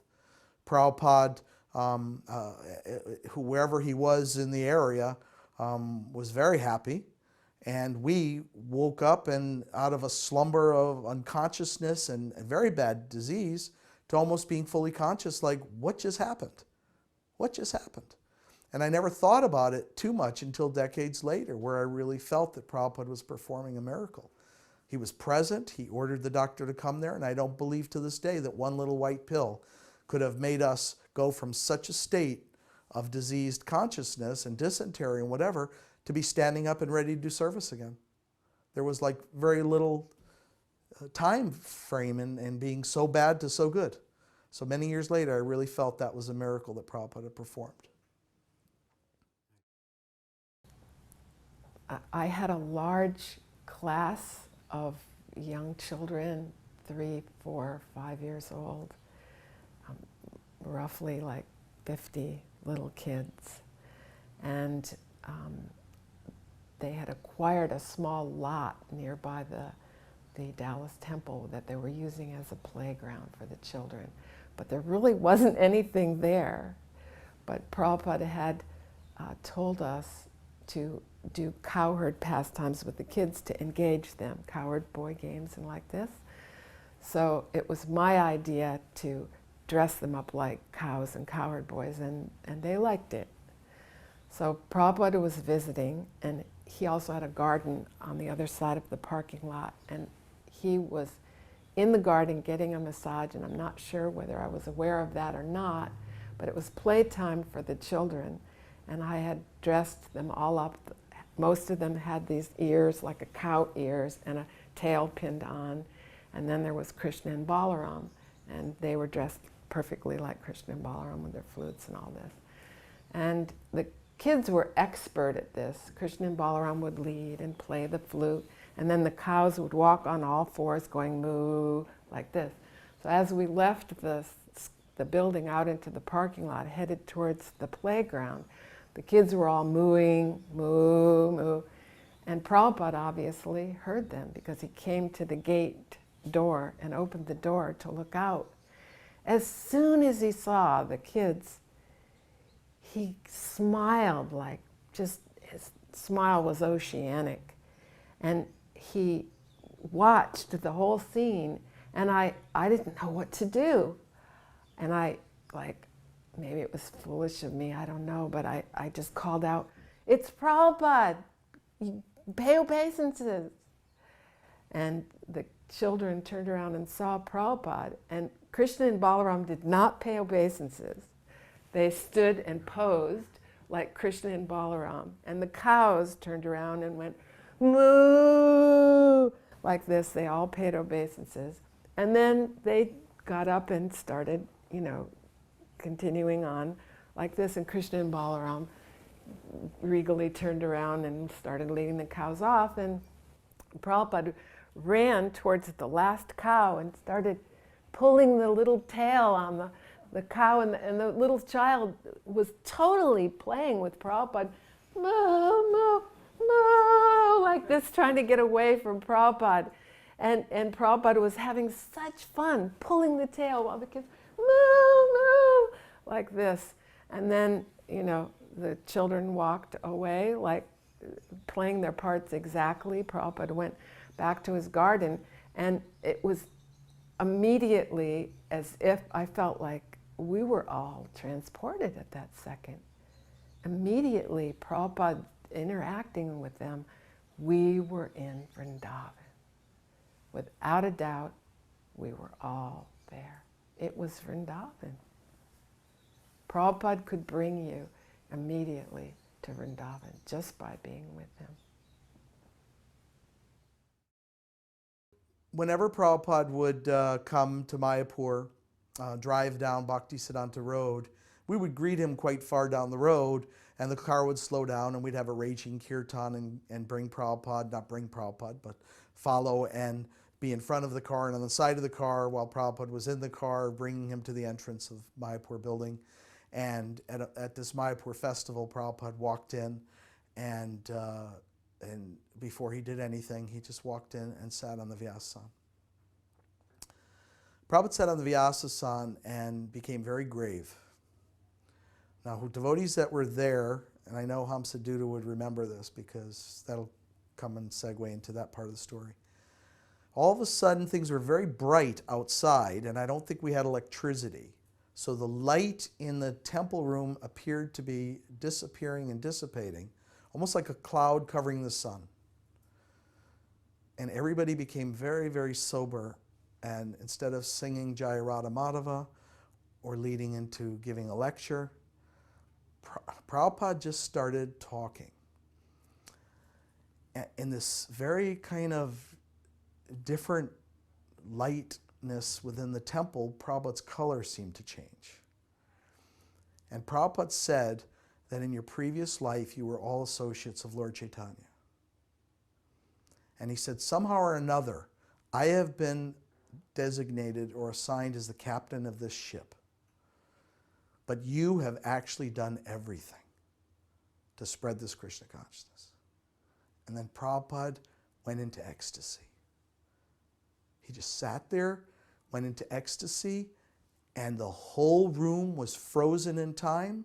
Prabhupada, whoever he was in the area, was very happy. And we woke up and out of a slumber of unconsciousness and very bad disease to almost being fully conscious, like, what just happened? What just happened? And I never thought about it too much until decades later, where I really felt that Prabhupada was performing a miracle. He was present, he ordered the doctor to come there, and I don't believe to this day that one little white pill could have made us go from such a state of diseased consciousness and dysentery and whatever to be standing up and ready to do service again. There was like very little time frame in being so bad to so good. So many years later, I really felt that was a miracle that Prabhupada had performed. I had a large class of young children, 3, 4, 5 years old, roughly like 50 little kids. And they had acquired a small lot nearby the Dallas temple that they were using as a playground for the children. But there really wasn't anything there. But Prabhupada had told us to do cowherd pastimes with the kids to engage them, cowherd boy games and like this. So it was my idea to dress them up like cows and cowherd boys, and they liked it. So Prabhupada was visiting, and he also had a garden on the other side of the parking lot, and he was in the garden getting a massage, and I'm not sure whether I was aware of that or not, but it was playtime for the children, and I had dressed them all up. Most of them had these ears, like a cow ears, and a tail pinned on, and then there was Krishna and Balaram, and they were dressed perfectly like Krishna and Balaram with their flutes and all this. And the kids were expert at this. Krishna and Balaram would lead and play the flute, and then the cows would walk on all fours going moo, like this. So as we left the building out into the parking lot, headed towards the playground, the kids were all mooing, moo, moo. And Prabhupada obviously heard them because he came to the gate door and opened the door to look out. As soon as he saw the kids, he smiled, like, just his smile was oceanic. And he watched the whole scene, and I didn't know what to do. And maybe it was foolish of me, I don't know, but I just called out, "It's Prabhupada, pay obeisances." And the children turned around and saw Prabhupada, and Krishna and Balaram did not pay obeisances. They stood and posed like Krishna and Balaram, and the cows turned around and went moo, like this. They all paid obeisances. And then they got up and started, continuing on like this, and Krishna and Balaram regally turned around and started leading the cows off, and Prabhupada ran towards the last cow and started pulling the little tail on the cow, and the little child was totally playing with Prabhupada, moo, moo, moo, like this, trying to get away from Prabhupada. And Prabhupada was having such fun pulling the tail while the kids, moo, moo, like this. And then, you know, the children walked away, like playing their parts exactly. Prabhupada went back to his garden, and it was immediately as if I felt like we were all transported at that second. Immediately, Prabhupada interacting with them, we were in Vrndavan. Without a doubt, we were all there. It was Vrndavan. Prabhupada could bring you immediately to Vrndavan just by being with him. Whenever Prabhupada would come to Mayapur, drive down Bhaktisiddhanta Road, we would greet him quite far down the road, and the car would slow down, and we'd have a raging kirtan and bring Prabhupada, not bring Prabhupada, but follow and be in front of the car and on the side of the car while Prabhupada was in the car, bringing him to the entrance of Mayapur building. And at this Mayapur festival, Prabhupada walked in, and before he did anything, he just walked in and sat on the Vyasasan. Prabhupada sat on the Vyasasan and became very grave. Now, devotees that were there, and I know Hamsaduta would remember this because that'll come and segue into that part of the story. All of a sudden, things were very bright outside, and I don't think we had electricity. So the light in the temple room appeared to be disappearing and dissipating, almost like a cloud covering the sun. And everybody became very, very sober, and instead of singing Jaya Radha Madhava or leading into giving a lecture, Prabhupada just started talking. In this very kind of different lightness within the temple, Prabhupada's color seemed to change. And Prabhupada said that in your previous life you were all associates of Lord Chaitanya. And he said, somehow or another, I have been designated or assigned as the captain of this ship. But you have actually done everything to spread this Krishna consciousness. And then Prabhupada went into ecstasy. He just sat there, went into ecstasy, and the whole room was frozen in time.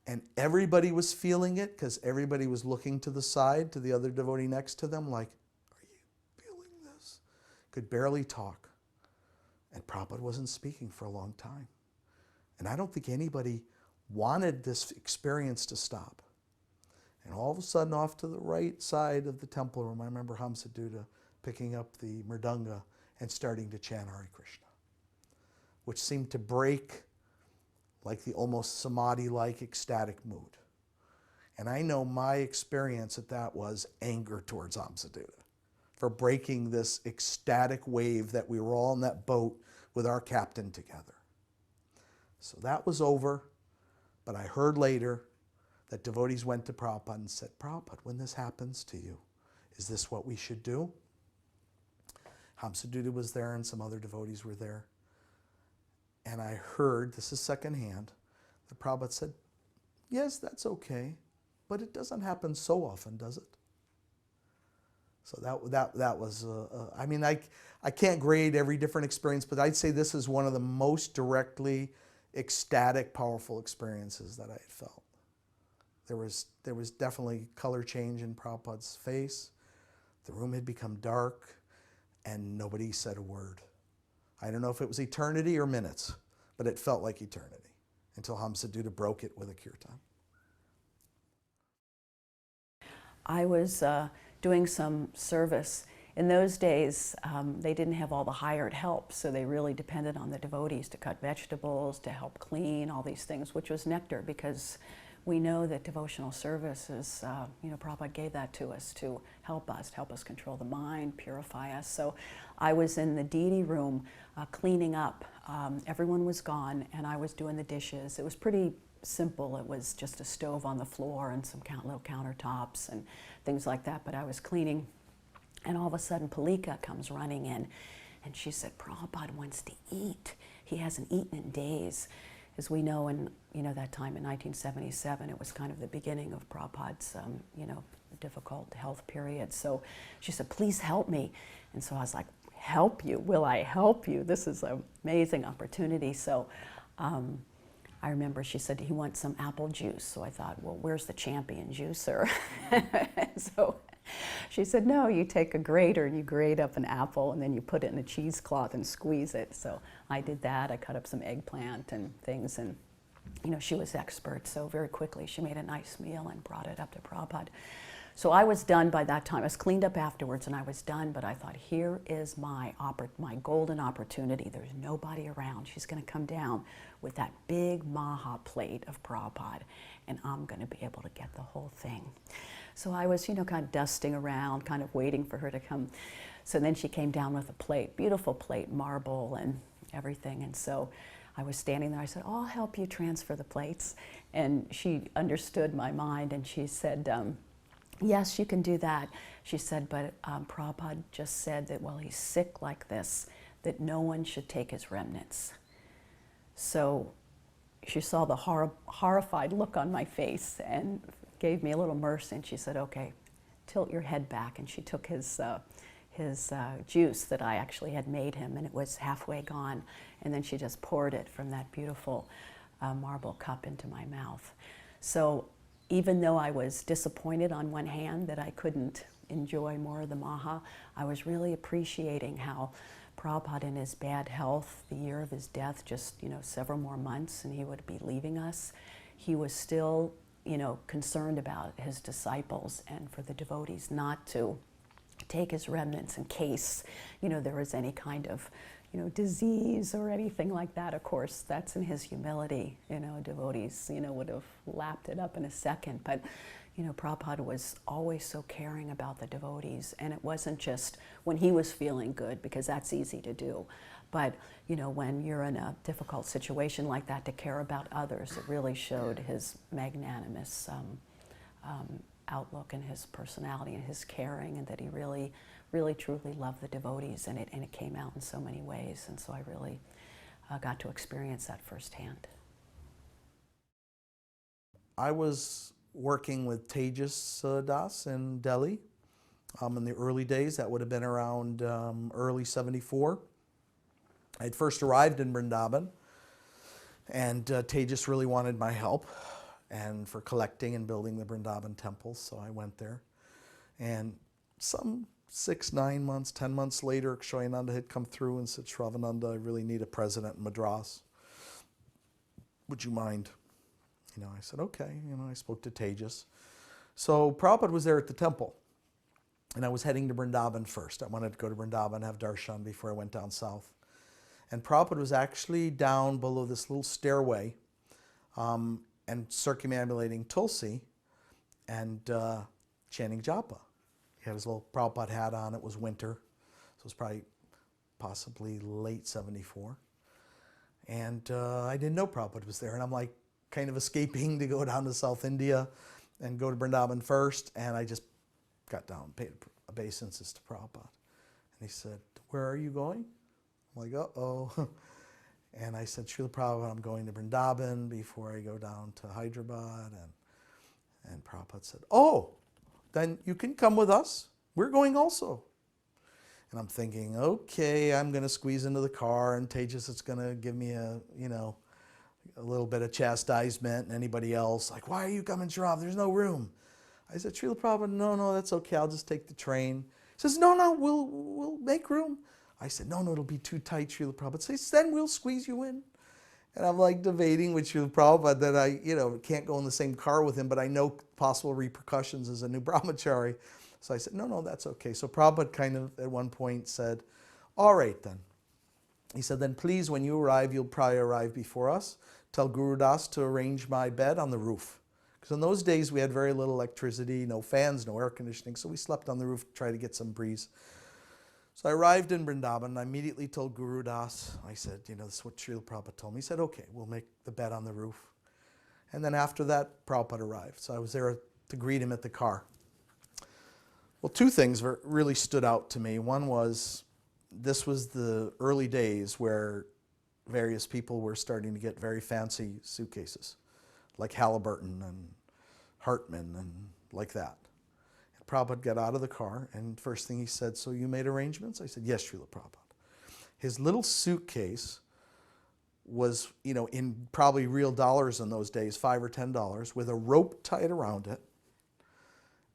And everybody was feeling it because everybody was looking to the side, to the other devotee next to them, like, are you feeling this? Could barely talk. And Prabhupada wasn't speaking for a long time. And I don't think anybody wanted this experience to stop. And all of a sudden, off to the right side of the temple room, I remember Hamsaduta picking up the mridanga and starting to chant Hare Krishna, which seemed to break like the almost samadhi-like ecstatic mood. And I know my experience at that was anger towards Hamsaduta for breaking this ecstatic wave that we were all in that boat with our captain together. So that was over, but I heard later that devotees went to Prabhupada and said, Prabhupada, when this happens to you, is this what we should do? Hamsaduta was there and some other devotees were there. And I heard, this is secondhand, that Prabhupada said, yes, that's okay, but it doesn't happen so often, does it? So that was, I mean, I can't grade every different experience, but I'd say this is one of the most directly ecstatic, powerful experiences that I had felt. There was definitely color change in Prabhupada's face. The room had become dark, and nobody said a word. I don't know if it was eternity or minutes, but it felt like eternity until Hamsaduta broke it with a kirtan. I was doing some service. In those days, they didn't have all the hired help, so they really depended on the devotees to cut vegetables, to help clean, all these things, which was nectar because we know that devotional service is, Prabhupada gave that to us to help us control the mind, purify us. So I was in the deity room cleaning up. Everyone was gone, and I was doing the dishes. It was pretty simple. It was just a stove on the floor and some little countertops and things like that. But I was cleaning, and all of a sudden Palika comes running in, and she said, Prabhupada wants to eat. He hasn't eaten in days. As we know, in that time in 1977, it was kind of the beginning of Prabhupada's difficult health period. So she said, please help me. And so I was like, help you? Will I help you? This is an amazing opportunity. So I remember she said he wants some apple juice. So I thought, well, where's the champion juicer? So she said, no, you take a grater and you grate up an apple and then you put it in a cheesecloth and squeeze it. So I did that. I cut up some eggplant and things, and she was expert. So very quickly she made a nice meal and brought it up to Prabhupada. So I was done by that time. I was cleaned up afterwards and I was done, but I thought, here is my golden opportunity. There's nobody around. She's going to come down with that big maha plate of Prabhupada, and I'm going to be able to get the whole thing. So I was, kind of dusting around, kind of waiting for her to come. So then she came down with a plate, beautiful plate, marble and everything. And so I was standing there. I said, oh, I'll help you transfer the plates. And she understood my mind, and she said, yes, you can do that. She said, but Prabhupada just said that while he's sick like this, that no one should take his remnants. So she saw the horrified look on my face and gave me a little mercy, and she said, okay, tilt your head back. And she took his juice that I actually had made him, and it was halfway gone. And then she just poured it from that beautiful marble cup into my mouth. So even though I was disappointed on one hand that I couldn't enjoy more of the maha, I was really appreciating how Prabhupada, in his bad health, the year of his death, just several more months and he would be leaving us, he was still concerned about his disciples and for the devotees not to take his remnants in case there was any kind of disease or anything like that. Of course, that's in his humility. Devotees would have lapped it up in a second, but Prabhupada was always so caring about the devotees, and it wasn't just when he was feeling good, because that's easy to do, but when you're in a difficult situation like that, to care about others, it really showed his magnanimous outlook and his personality and his caring, and that he really, really, truly loved the devotees, and it came out in so many ways, and so I really got to experience that firsthand. I was working with Tejas Das in Delhi in the early days. That would have been around early '74. I had first arrived in Vrndavan, and Tejas really wanted my help and for collecting and building the Vrndavan temples, so I went there. And some 6, 9 months, 10 months later, Sravanananda had come through and said, Sravanananda, I really need a president in Madras. Would you mind? I said, okay. I spoke to Tejas. So Prabhupada was there at the temple, and I was heading to Vrndavan first. I wanted to go to Vrndavan, have darshan before I went down south. And Prabhupada was actually down below this little stairway and circumambulating Tulsi and chanting japa. He had his little Prabhupada hat on. It was winter, so it was probably possibly late '74. And I didn't know Prabhupada was there, and I'm like kind of escaping to go down to South India and go to Vrndavan first, and I just got down, paid obeisances to Prabhupada. And he said, where are you going? I'm like, uh-oh. And I said, Srila Prabhupada, I'm going to Vrndavan before I go down to Hyderabad. And Prabhupada said, oh, then you can come with us. We're going also. And I'm thinking, okay, I'm going to squeeze into the car, and Tejas is going to give me a little bit of chastisement, and anybody else, like, why are you coming, Shrav? There's no room. I said, Srila Prabhupada, no, that's okay. I'll just take the train. He says, no, we'll make room. I said, no, it'll be too tight, Srila Prabhupada. Says, then we'll squeeze you in. And I'm like debating with Srila Prabhupada that I, can't go in the same car with him, but I know possible repercussions as a new brahmachari. So I said, no, that's okay. So Prabhupada kind of at one point said, all right then. He said, then please, when you arrive, you'll probably arrive before us. Tell Guru Das to arrange my bed on the roof. Because in those days we had very little electricity, no fans, no air conditioning, so we slept on the roof to try to get some breeze. So I arrived in Vrndavan, and I immediately told Guru Das, I said, this is what Srila Prabhupada told me. He said, okay, we'll make the bed on the roof. And then after that, Prabhupada arrived. So I was there to greet him at the car. Well, two things really stood out to me. One was, this was the early days where various people were starting to get very fancy suitcases, like Halliburton and Hartman and like that. And Prabhupada got out of the car, and first thing he said, "So you made arrangements?" I said, "Yes, Srila Prabhupada." His little suitcase was, in probably real dollars in those days, $5 or $10, with a rope tied around it.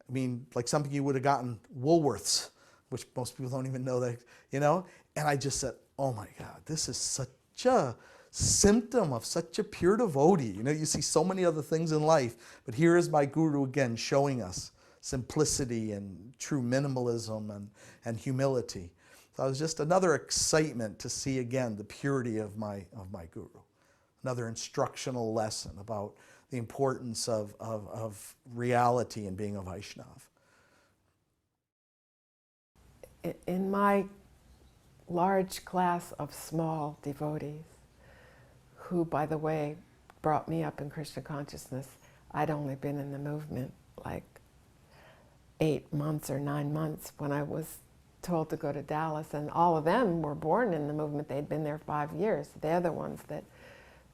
I mean, like something you would have gotten Woolworths, which most people don't even know that, And I just said, oh my God, this is such a symptom of such a pure devotee. You see so many other things in life, but here is my guru again showing us simplicity and true minimalism and humility. So it was just another excitement to see again the purity of my guru. Another instructional lesson about the importance of reality and being a Vaishnav. In my large class of small devotees, who, by the way, brought me up in Krishna consciousness, I'd only been in the movement like 8 months or 9 months when I was told to go to Dallas, and all of them were born in the movement. They'd been there 5 years. They're the ones that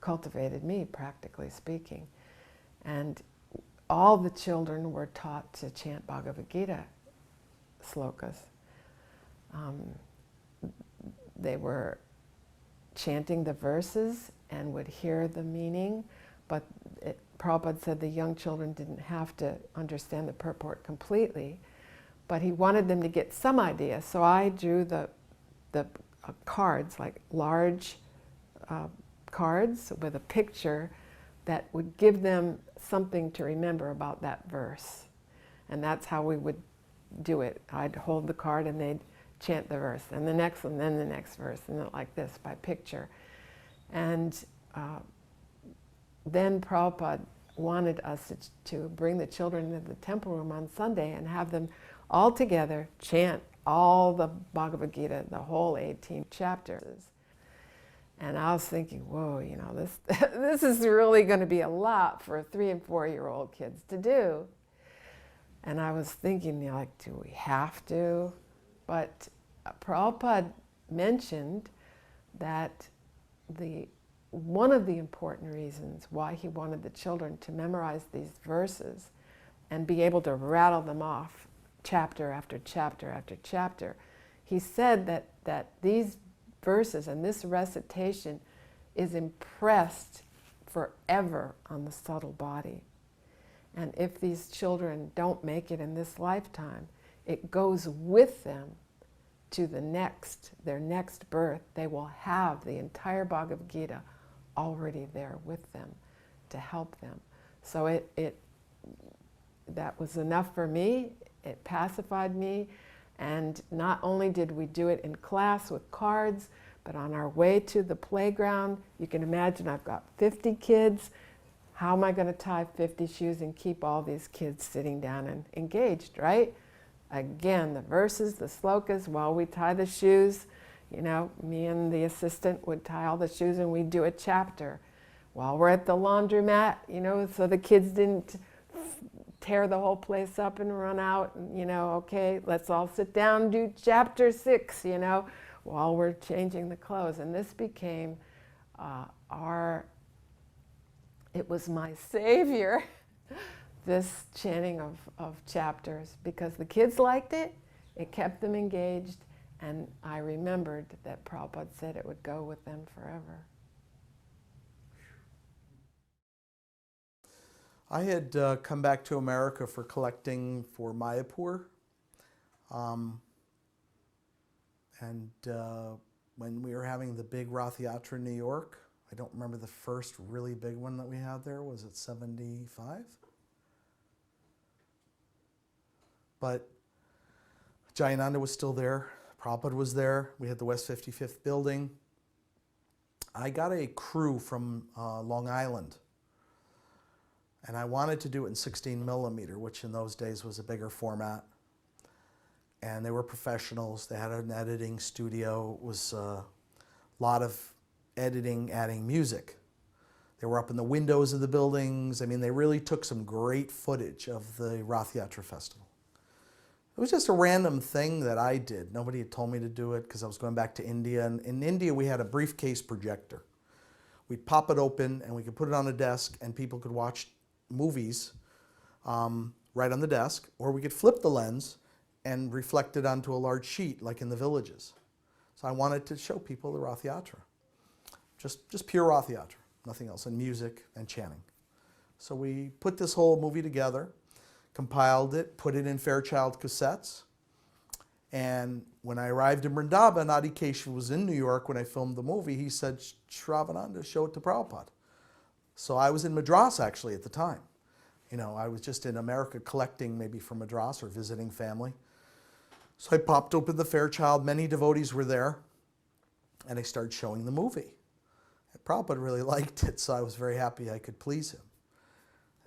cultivated me, practically speaking. And all the children were taught to chant Bhagavad Gita slokas. They were chanting the verses and would hear the meaning, but Prabhupada said the young children didn't have to understand the purport completely, but he wanted them to get some idea. So I drew the cards, like large cards with a picture that would give them something to remember about that verse. And that's how we would do it. I'd hold the card and they'd chant the verse, and the next one, then the next verse, and then like this by picture. And then Prabhupada wanted us to bring the children into the temple room on Sunday and have them all together chant all the Bhagavad Gita, the whole 18 chapters. And I was thinking, whoa, this is really going to be a lot for 3- and 4-year-old kids to do. And I was thinking, do we have to? But Prabhupada mentioned that one of the important reasons why he wanted the children to memorize these verses and be able to rattle them off chapter after chapter after chapter, he said that these verses and this recitation is impressed forever on the subtle body. And if these children don't make it in this lifetime, it goes with them to their next birth. They will have the entire Bhagavad Gita already there with them to help them. So that was enough for me. It pacified me. And not only did we do it in class with cards, but on our way to the playground, you can imagine I've got 50 kids. How am I going to tie 50 shoes and keep all these kids sitting down and engaged, right? Again, the verses, the slokas, while we tie the shoes, me and the assistant would tie all the shoes and we'd do a chapter. While we're at the laundromat, so the kids didn't tear the whole place up and run out, okay, let's all sit down and do chapter 6, while we're changing the clothes. And this became it was my savior, this chanting of chapters, because the kids liked it, it kept them engaged, and I remembered that Prabhupada said it would go with them forever. I had come back to America for collecting for Mayapur. When we were having the big Rath Yatra in New York, I don't remember the first really big one that we had there. Was it 75? But Jayananda was still there. Prabhupada was there. We had the West 55th building. I got a crew from Long Island. And I wanted to do it in 16 millimeter, which in those days was a bigger format. And they were professionals. They had an editing studio. It was a lot of editing, adding music. They were up in the windows of the buildings. I mean, they really took some great footage of the Rath Yatra festival. It was just a random thing that I did. Nobody had told me to do it because I was going back to India. And in India, we had a briefcase projector. We'd pop it open and we could put it on a desk and people could watch movies right on the desk, or we could flip the lens and reflect it onto a large sheet like in the villages. So I wanted to show people the Rath Yatra. Just pure Rath Yatra, nothing else, and music and chanting. So we put this whole movie together, compiled it, put it in Fairchild cassettes. And when I arrived in Vrndavan, Adi Keshav was in New York when I filmed the movie. He said, Sravanananda, show it to Prabhupada. So I was in Madras actually at the time. You know, I was just in America collecting maybe from Madras or visiting family. So I popped open the Fairchild, many devotees were there, and I started showing the movie. And Prabhupada really liked it, so I was very happy I could please him.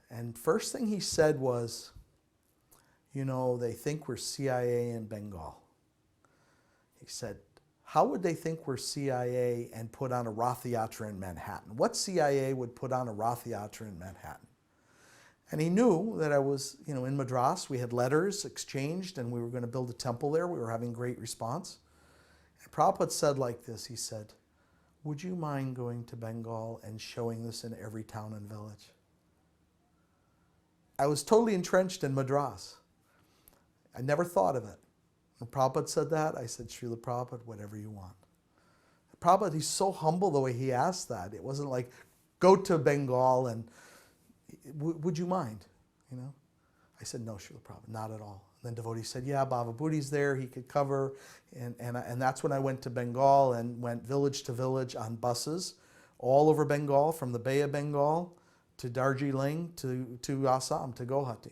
And first thing he said was, you know, they think we're CIA in Bengal. He said, how would they think we're CIA and put on a Rath Yatra in Manhattan? What CIA would put on a Rath Yatra in Manhattan? And he knew that I was, you know, in Madras. We had letters exchanged and we were going to build a temple there. We were having great response. And Prabhupada said like this, he said, would you mind going to Bengal and showing this in every town and village? I was totally entrenched in Madras. I never thought of it. When Prabhupada said that, I said, Srila Prabhupada, whatever you want. Prabhupada, he's so humble the way he asked that. It wasn't like, go to Bengal and would you mind? You know? I said, no, Srila Prabhupada, not at all. And then devotee said, yeah, Baba Bhudi's there, he could cover. And that's when I went to Bengal and went village to village on buses all over Bengal, from the Bay of Bengal to Darjeeling to Assam, to Guwahati.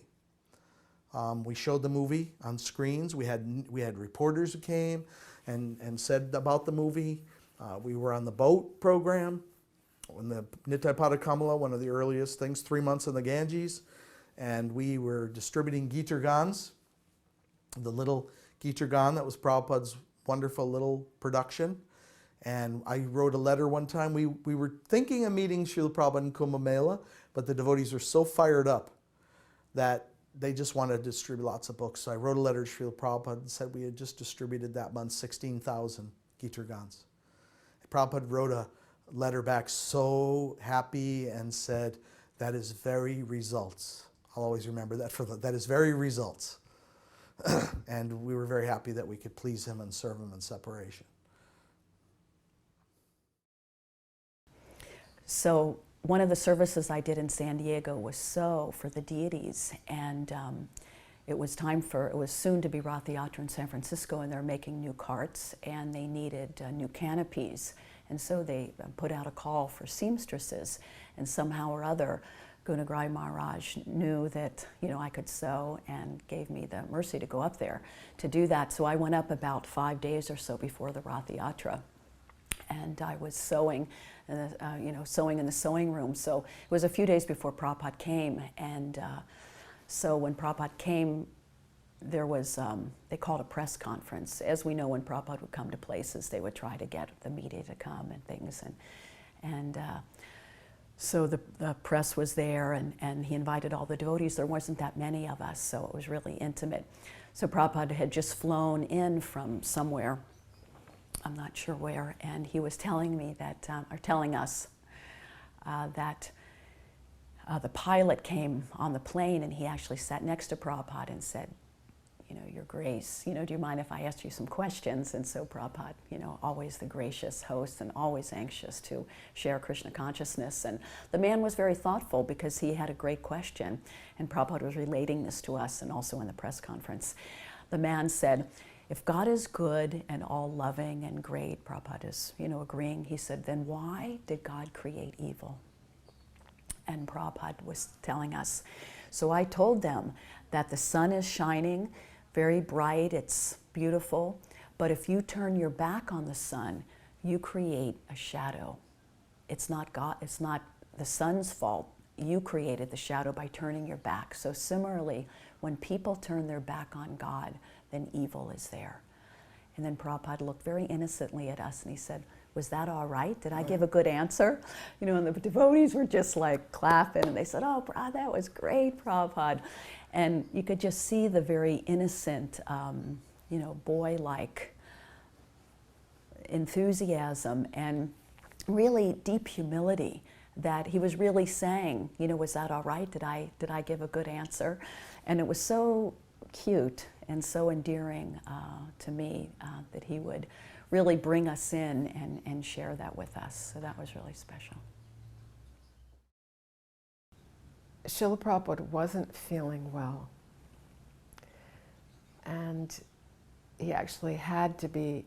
We showed the movie on screens. We had reporters who came and said about the movie. We were on the boat program, in the Nitai Pada Kamala, one of the earliest things, 3 months in the Ganges. And we were distributing Gitar Gans, the little Gitar Gan that was Prabhupada's wonderful little production. And I wrote a letter one time. We were thinking of meeting Srila Prabhupada in Kumbh Mela, but the devotees were so fired up that they just wanted to distribute lots of books. So I wrote a letter to Srila Prabhupada and said we had just distributed that month 16,000 Gitar Gans. Prabhupada wrote a letter back so happy and said, that is very results. I'll always remember that that is very results. And we were very happy that we could please him and serve him in separation. So one of the services I did in San Diego was for the deities, and it was soon to be Rath Yatra in San Francisco, and they're making new carts, and they needed new canopies. And so they put out a call for seamstresses, and somehow or other, Gunagrai Maharaj knew that, you know, I could sew and gave me the mercy to go up there to do that. So I went up about 5 days or so before the Rath Yatra, and I was sewing, sewing in the sewing room. So it was a few days before Prabhupada came, and so when Prabhupada came, there was, they called a press conference. As we know, when Prabhupada would come to places, they would try to get the media to come and things. So the press was there, and he invited all the devotees. There wasn't that many of us, so it was really intimate. So Prabhupada had just flown in from somewhere, I'm not sure where, and he was telling me that, or telling us that the pilot came on the plane, and he actually sat next to Prabhupada and said, you know, Your Grace, you know, do you mind if I ask you some questions? And so Prabhupada, you know, always the gracious host and always anxious to share Krishna consciousness. And the man was very thoughtful because he had a great question, and Prabhupada was relating this to us and also in the press conference. The man said, if God is good and all loving and great, Prabhupada is, you know, agreeing, he said, then why did God create evil? And Prabhupada was telling us. So I told them that the sun is shining, very bright, it's beautiful, but if you turn your back on the sun, you create a shadow. It's not God, it's not the sun's fault. You created the shadow by turning your back. So similarly, when people turn their back on God, then evil is there. And then Prabhupada looked very innocently at us and he said, was that all right? Did I give a good answer? You know, and the devotees were just like clapping, and they said, oh, that was great, Prabhupada. And you could just see the very innocent, you know, boy-like enthusiasm and really deep humility that he was really saying, you know, was that all right? Did I give a good answer? And it was so cute and so endearing to me that he would really bring us in and share that with us. So that was really special. Srila Prabhupada wasn't feeling well. And he actually had to be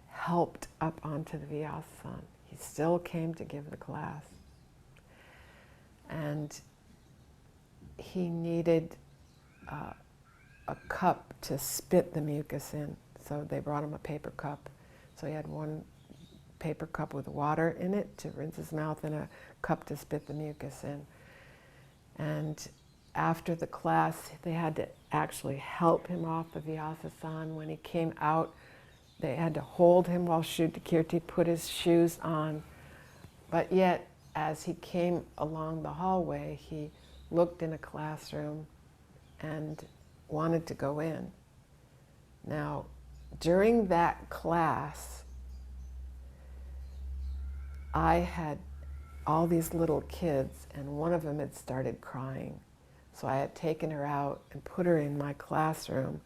helped up onto the Vyasasan. He still came to give the class. And he needed a cup to spit the mucus in. So they brought him a paper cup. So he had one paper cup with water in it to rinse his mouth and a cup to spit the mucus in. And after the class, they had to actually help him off the Vyasasan. When he came out, they had to hold him while Shuddhakirti put his shoes on. But yet, as he came along the hallway, he looked in a classroom and wanted to go in. Now, during that class, I had all these little kids, and one of them had started crying. So I had taken her out and put her in my classroom,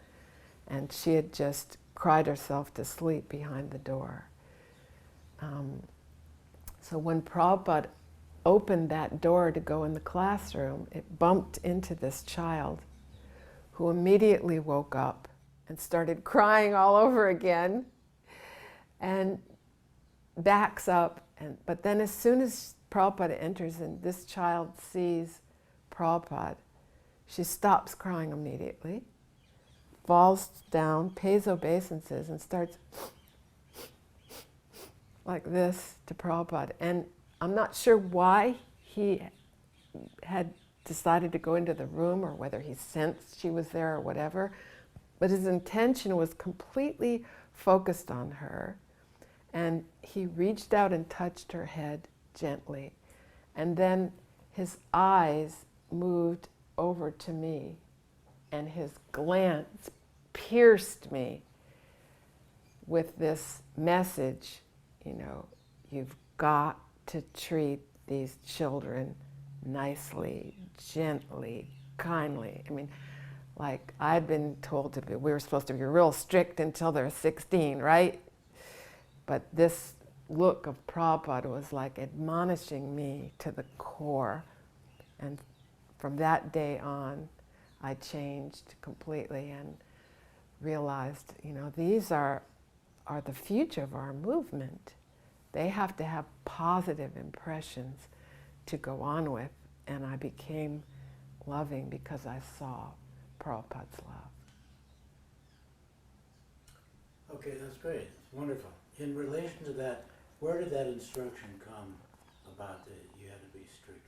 and she had just cried herself to sleep behind the door. So when Prabhupada opened that door to go in the classroom, it bumped into this child who immediately woke up and started crying all over again and backs up. But then as soon as Prabhupada enters and this child sees Prabhupada, she stops crying immediately, falls down, pays obeisances, and starts like this to Prabhupada. And I'm not sure why he had decided to go into the room or whether he sensed she was there or whatever, but his intention was completely focused on her. And he reached out and touched her head gently. And then his eyes moved over to me, and his glance pierced me with this message, you know, you've got to treat these children nicely, gently, kindly. I mean, like I'd been told we were supposed to be real strict until they're 16, right? But this look of Prabhupada was like admonishing me to the core. And from that day on, I changed completely and realized, you know, these are the future of our movement. They have to have positive impressions to go on with. And I became loving because I saw Prabhupada's love. Okay, that's great. It's wonderful. In relation to that, where did that instruction come about that you had to be strict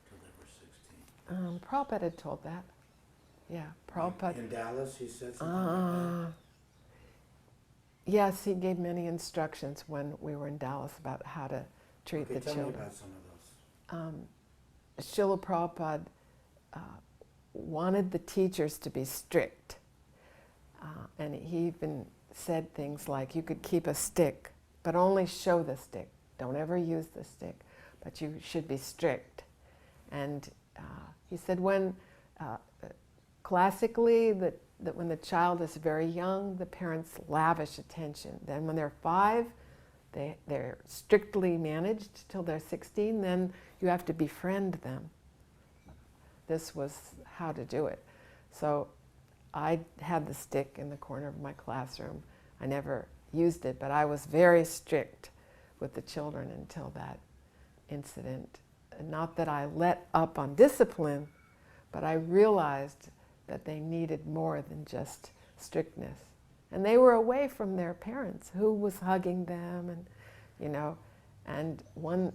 till they were 16? Prabhupada had told that. Yeah, Prabhupada. In Dallas, he said something like that? Yes, he gave many instructions when we were in Dallas about how to treat the tell children. me about some of those. Srila Prabhupada wanted the teachers to be strict. And he even said things like, you could keep a stick, but only show the stick. Don't ever use the stick, but you should be strict. And he said classically, that when the child is very young, the parents lavish attention. Then when they're 5, they're strictly managed till they're 16, then you have to befriend them. This was how to do it. So I had the stick in the corner of my classroom. I never used it, but I was very strict with the children until that incident. Not that I let up on discipline, but I realized that they needed more than just strictness. And they were away from their parents, who was hugging them, and, you know. And one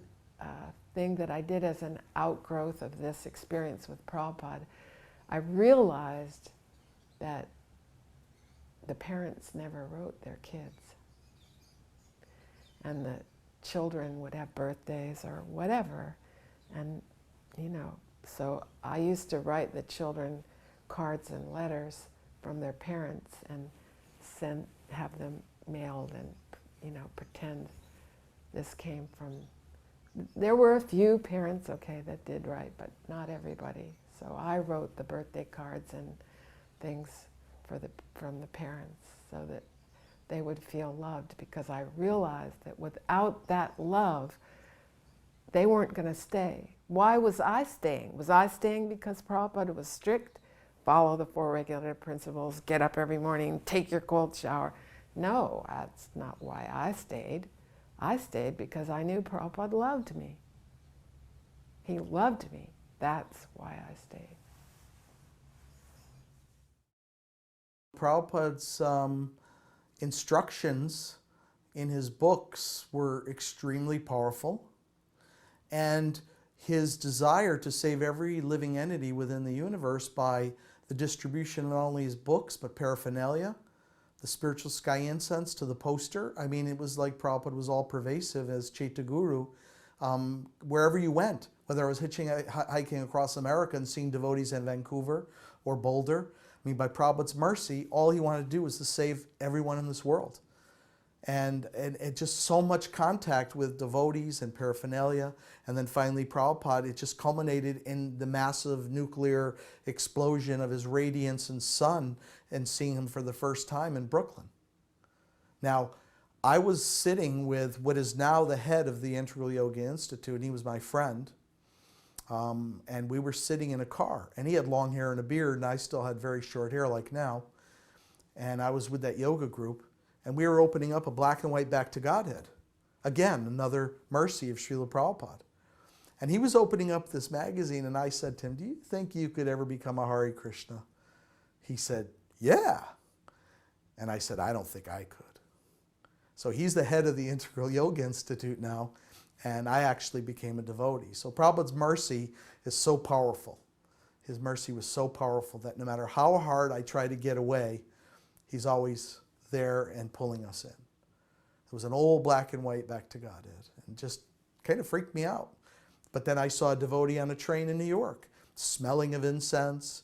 thing that I did as an outgrowth of this experience with Prabhupada, I realized that the parents never wrote their kids. and the children would have birthdays or whatever. And, so I used to write the children cards and letters from their parents and have them mailed and, pretend this came from. There were a few parents, that did write, but not everybody. So I wrote the birthday cards and things from the parents so that they would feel loved, because I realized that without that love, they weren't going to stay. Why was I staying? Was I staying because Prabhupada was strict? Follow the 4 regulative principles, get up every morning, take your cold shower. No, that's not why I stayed. I stayed because I knew Prabhupada loved me. He loved me. That's why I stayed. Prabhupada's instructions in his books were extremely powerful, and his desire to save every living entity within the universe by the distribution of not only his books but paraphernalia, the spiritual sky incense to the poster. I mean, it was like Prabhupada was all pervasive as Chaitya Guru. Wherever you went, whether I was hiking across America and seeing devotees in Vancouver or Boulder, I mean, by Prabhupada's mercy, all he wanted to do was to save everyone in this world. And just so much contact with devotees and paraphernalia. And then finally Prabhupada, it just culminated in the massive nuclear explosion of his radiance and sun, and seeing him for the first time in Brooklyn. Now, I was sitting with what is now the head of the Integral Yoga Institute, and he was my friend. And we were sitting in a car, and he had long hair and a beard, and I still had very short hair like now. And I was with that yoga group, and we were opening up a black and white Back to Godhead. Again, another mercy of Srila Prabhupada. And he was opening up this magazine, and I said to him, "Do you think you could ever become a Hare Krishna?" He said, "Yeah." And I said, "I don't think I could." So he's the head of the Integral Yoga Institute now, and I actually became a devotee. So Prabhupada's mercy is so powerful. His mercy was so powerful that no matter how hard I try to get away, he's always there and pulling us in. It was an old black and white Back to Godhead, and just kind of freaked me out. But then I saw a devotee on a train in New York, smelling of incense,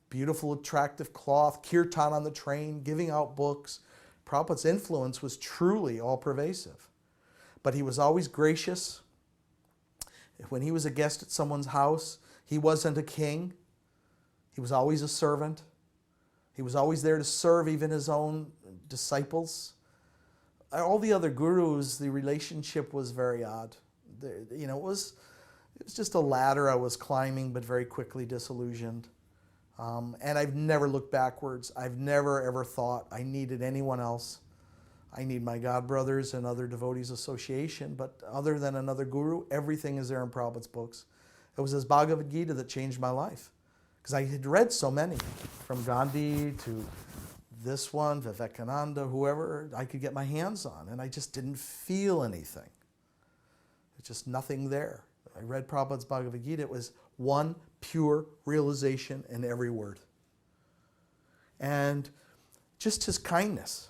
beautiful, attractive cloth, kirtan on the train, giving out books. Prabhupada's influence was truly all-pervasive. But he was always gracious. When he was a guest at someone's house, he wasn't a king. He was always a servant. He was always there to serve even his own disciples. All the other gurus, the relationship was very odd. It was just a ladder I was climbing, but very quickly disillusioned. And I've never looked backwards. I've never ever thought I needed anyone else. I need my God brothers and other devotees association, but other than another guru, everything is there in Prabhupada's books. It was his Bhagavad Gita that changed my life, because I had read so many, from Gandhi to this one, Vivekananda, whoever I could get my hands on, and I just didn't feel anything. There's just nothing there. I read Prabhupada's Bhagavad Gita. It was one pure realization in every word. And just his kindness.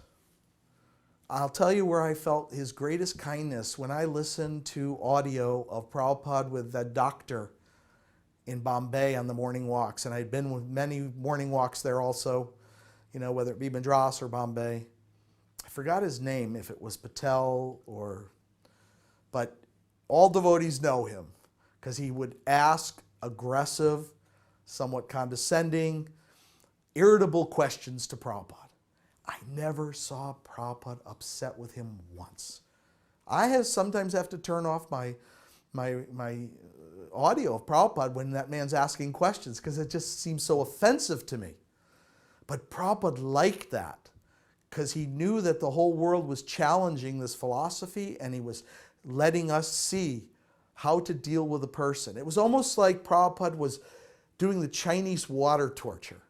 I'll tell you where I felt his greatest kindness when I listened to audio of Prabhupada with that doctor in Bombay on the morning walks. And I'd been with many morning walks there also, whether it be Madras or Bombay. I forgot his name, if it was Patel but all devotees know him, because he would ask aggressive, somewhat condescending, irritable questions to Prabhupada. I never saw Prabhupada upset with him once. I sometimes have to turn off my audio of Prabhupada when that man's asking questions, because it just seems so offensive to me. But Prabhupada liked that, because he knew that the whole world was challenging this philosophy, and he was letting us see how to deal with a person. It was almost like Prabhupada was doing the Chinese water torture.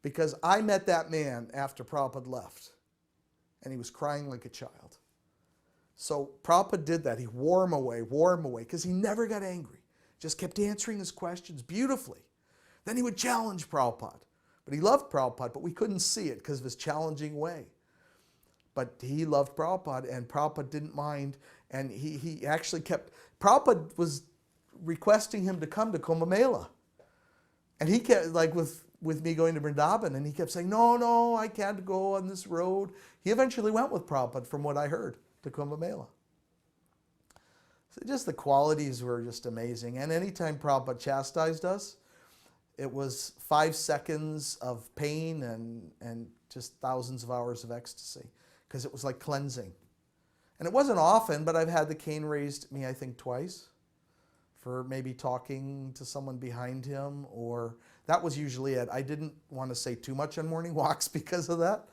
Because I met that man after Prabhupada left, and he was crying like a child. So Prabhupada did that. He wore him away, because he never got angry. Just kept answering his questions beautifully. Then he would challenge Prabhupada. But he loved Prabhupada, but we couldn't see it because of his challenging way. but he loved Prabhupada, and Prabhupada didn't mind, and he actually kept, Prabhupada was requesting him to come to Kumbh Mela. And he kept, like with me going to Vrndavan, and he kept saying, no, I can't go on this road. He eventually went with Prabhupada, from what I heard, to Kumbh Mela. So just the qualities were just amazing. And anytime Prabhupada chastised us, it was 5 seconds of pain and just thousands of hours of ecstasy, because it was like cleansing. And it wasn't often, but I've had the cane raised at me, I think, twice, for maybe talking to someone behind him, or that was usually it. I didn't want to say too much on morning walks because of that,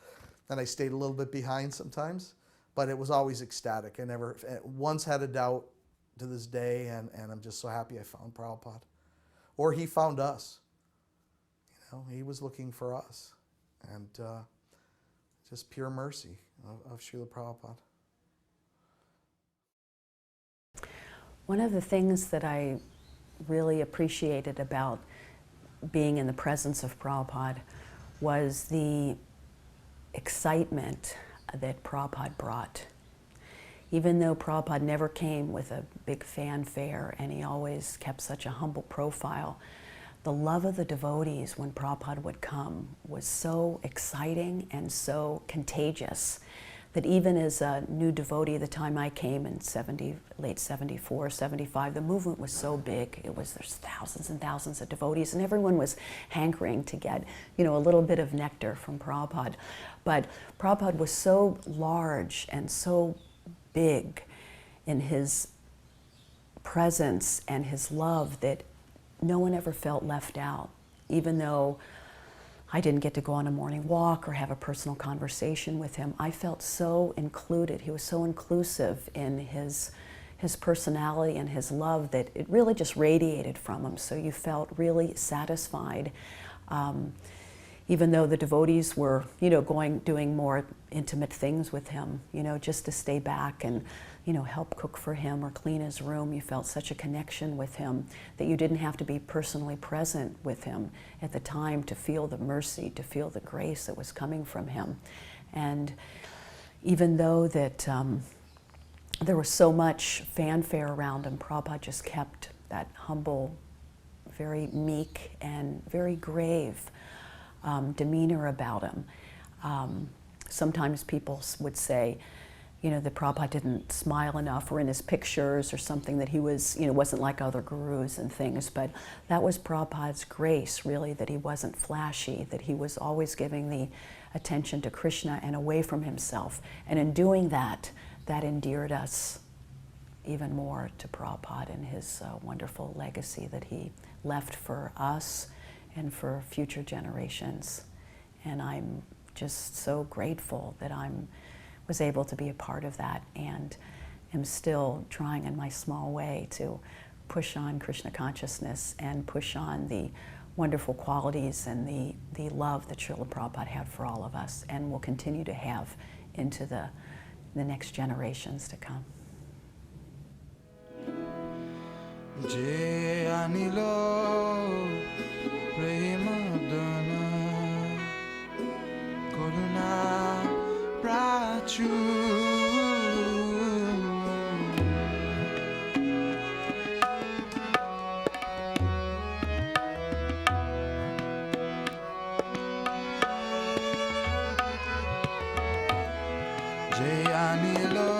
and I stayed a little bit behind sometimes, but it was always ecstatic. I never once had a doubt to this day, and I'm just so happy I found Prabhupada. Or he found us. You know, he was looking for us. And just pure mercy of Srila Prabhupada. One of the things that I really appreciated about being in the presence of Prabhupada was the excitement that Prabhupada brought. Even though Prabhupada never came with a big fanfare and he always kept such a humble profile, the love of the devotees when Prabhupada would come was so exciting and so contagious that even as a new devotee, the time I came in late 74, 75, the movement was so big. There's thousands and thousands of devotees, and everyone was hankering to get, a little bit of nectar from Prabhupada. But Prabhupada was so large and so big in his presence and his love that no one ever felt left out, even though I didn't get to go on a morning walk or have a personal conversation with him. I felt so included. He was so inclusive in his personality and his love that it really just radiated from him. So you felt really satisfied. Even though the devotees were, doing more intimate things with him, just to stay back and, help cook for him or clean his room. You felt such a connection with him that you didn't have to be personally present with him at the time to feel the mercy, to feel the grace that was coming from him. And even though that there was so much fanfare around him, Prabhupada just kept that humble, very meek and very grave demeanor about him. Sometimes people would say, that Prabhupada didn't smile enough, or in his pictures or something, that he was, wasn't like other gurus and things. But that was Prabhupada's grace, really, that he wasn't flashy, that he was always giving the attention to Krishna and away from himself. And in doing that, that endeared us even more to Prabhupada and his wonderful legacy that he left for us and for future generations. And I'm just so grateful that I was able to be a part of that, and am still trying in my small way to push on Krishna consciousness and push on the wonderful qualities and the love that Srila Prabhupada had for all of us and will continue to have into the next generations to come. Je anilo premadana koruna prachu Je anilo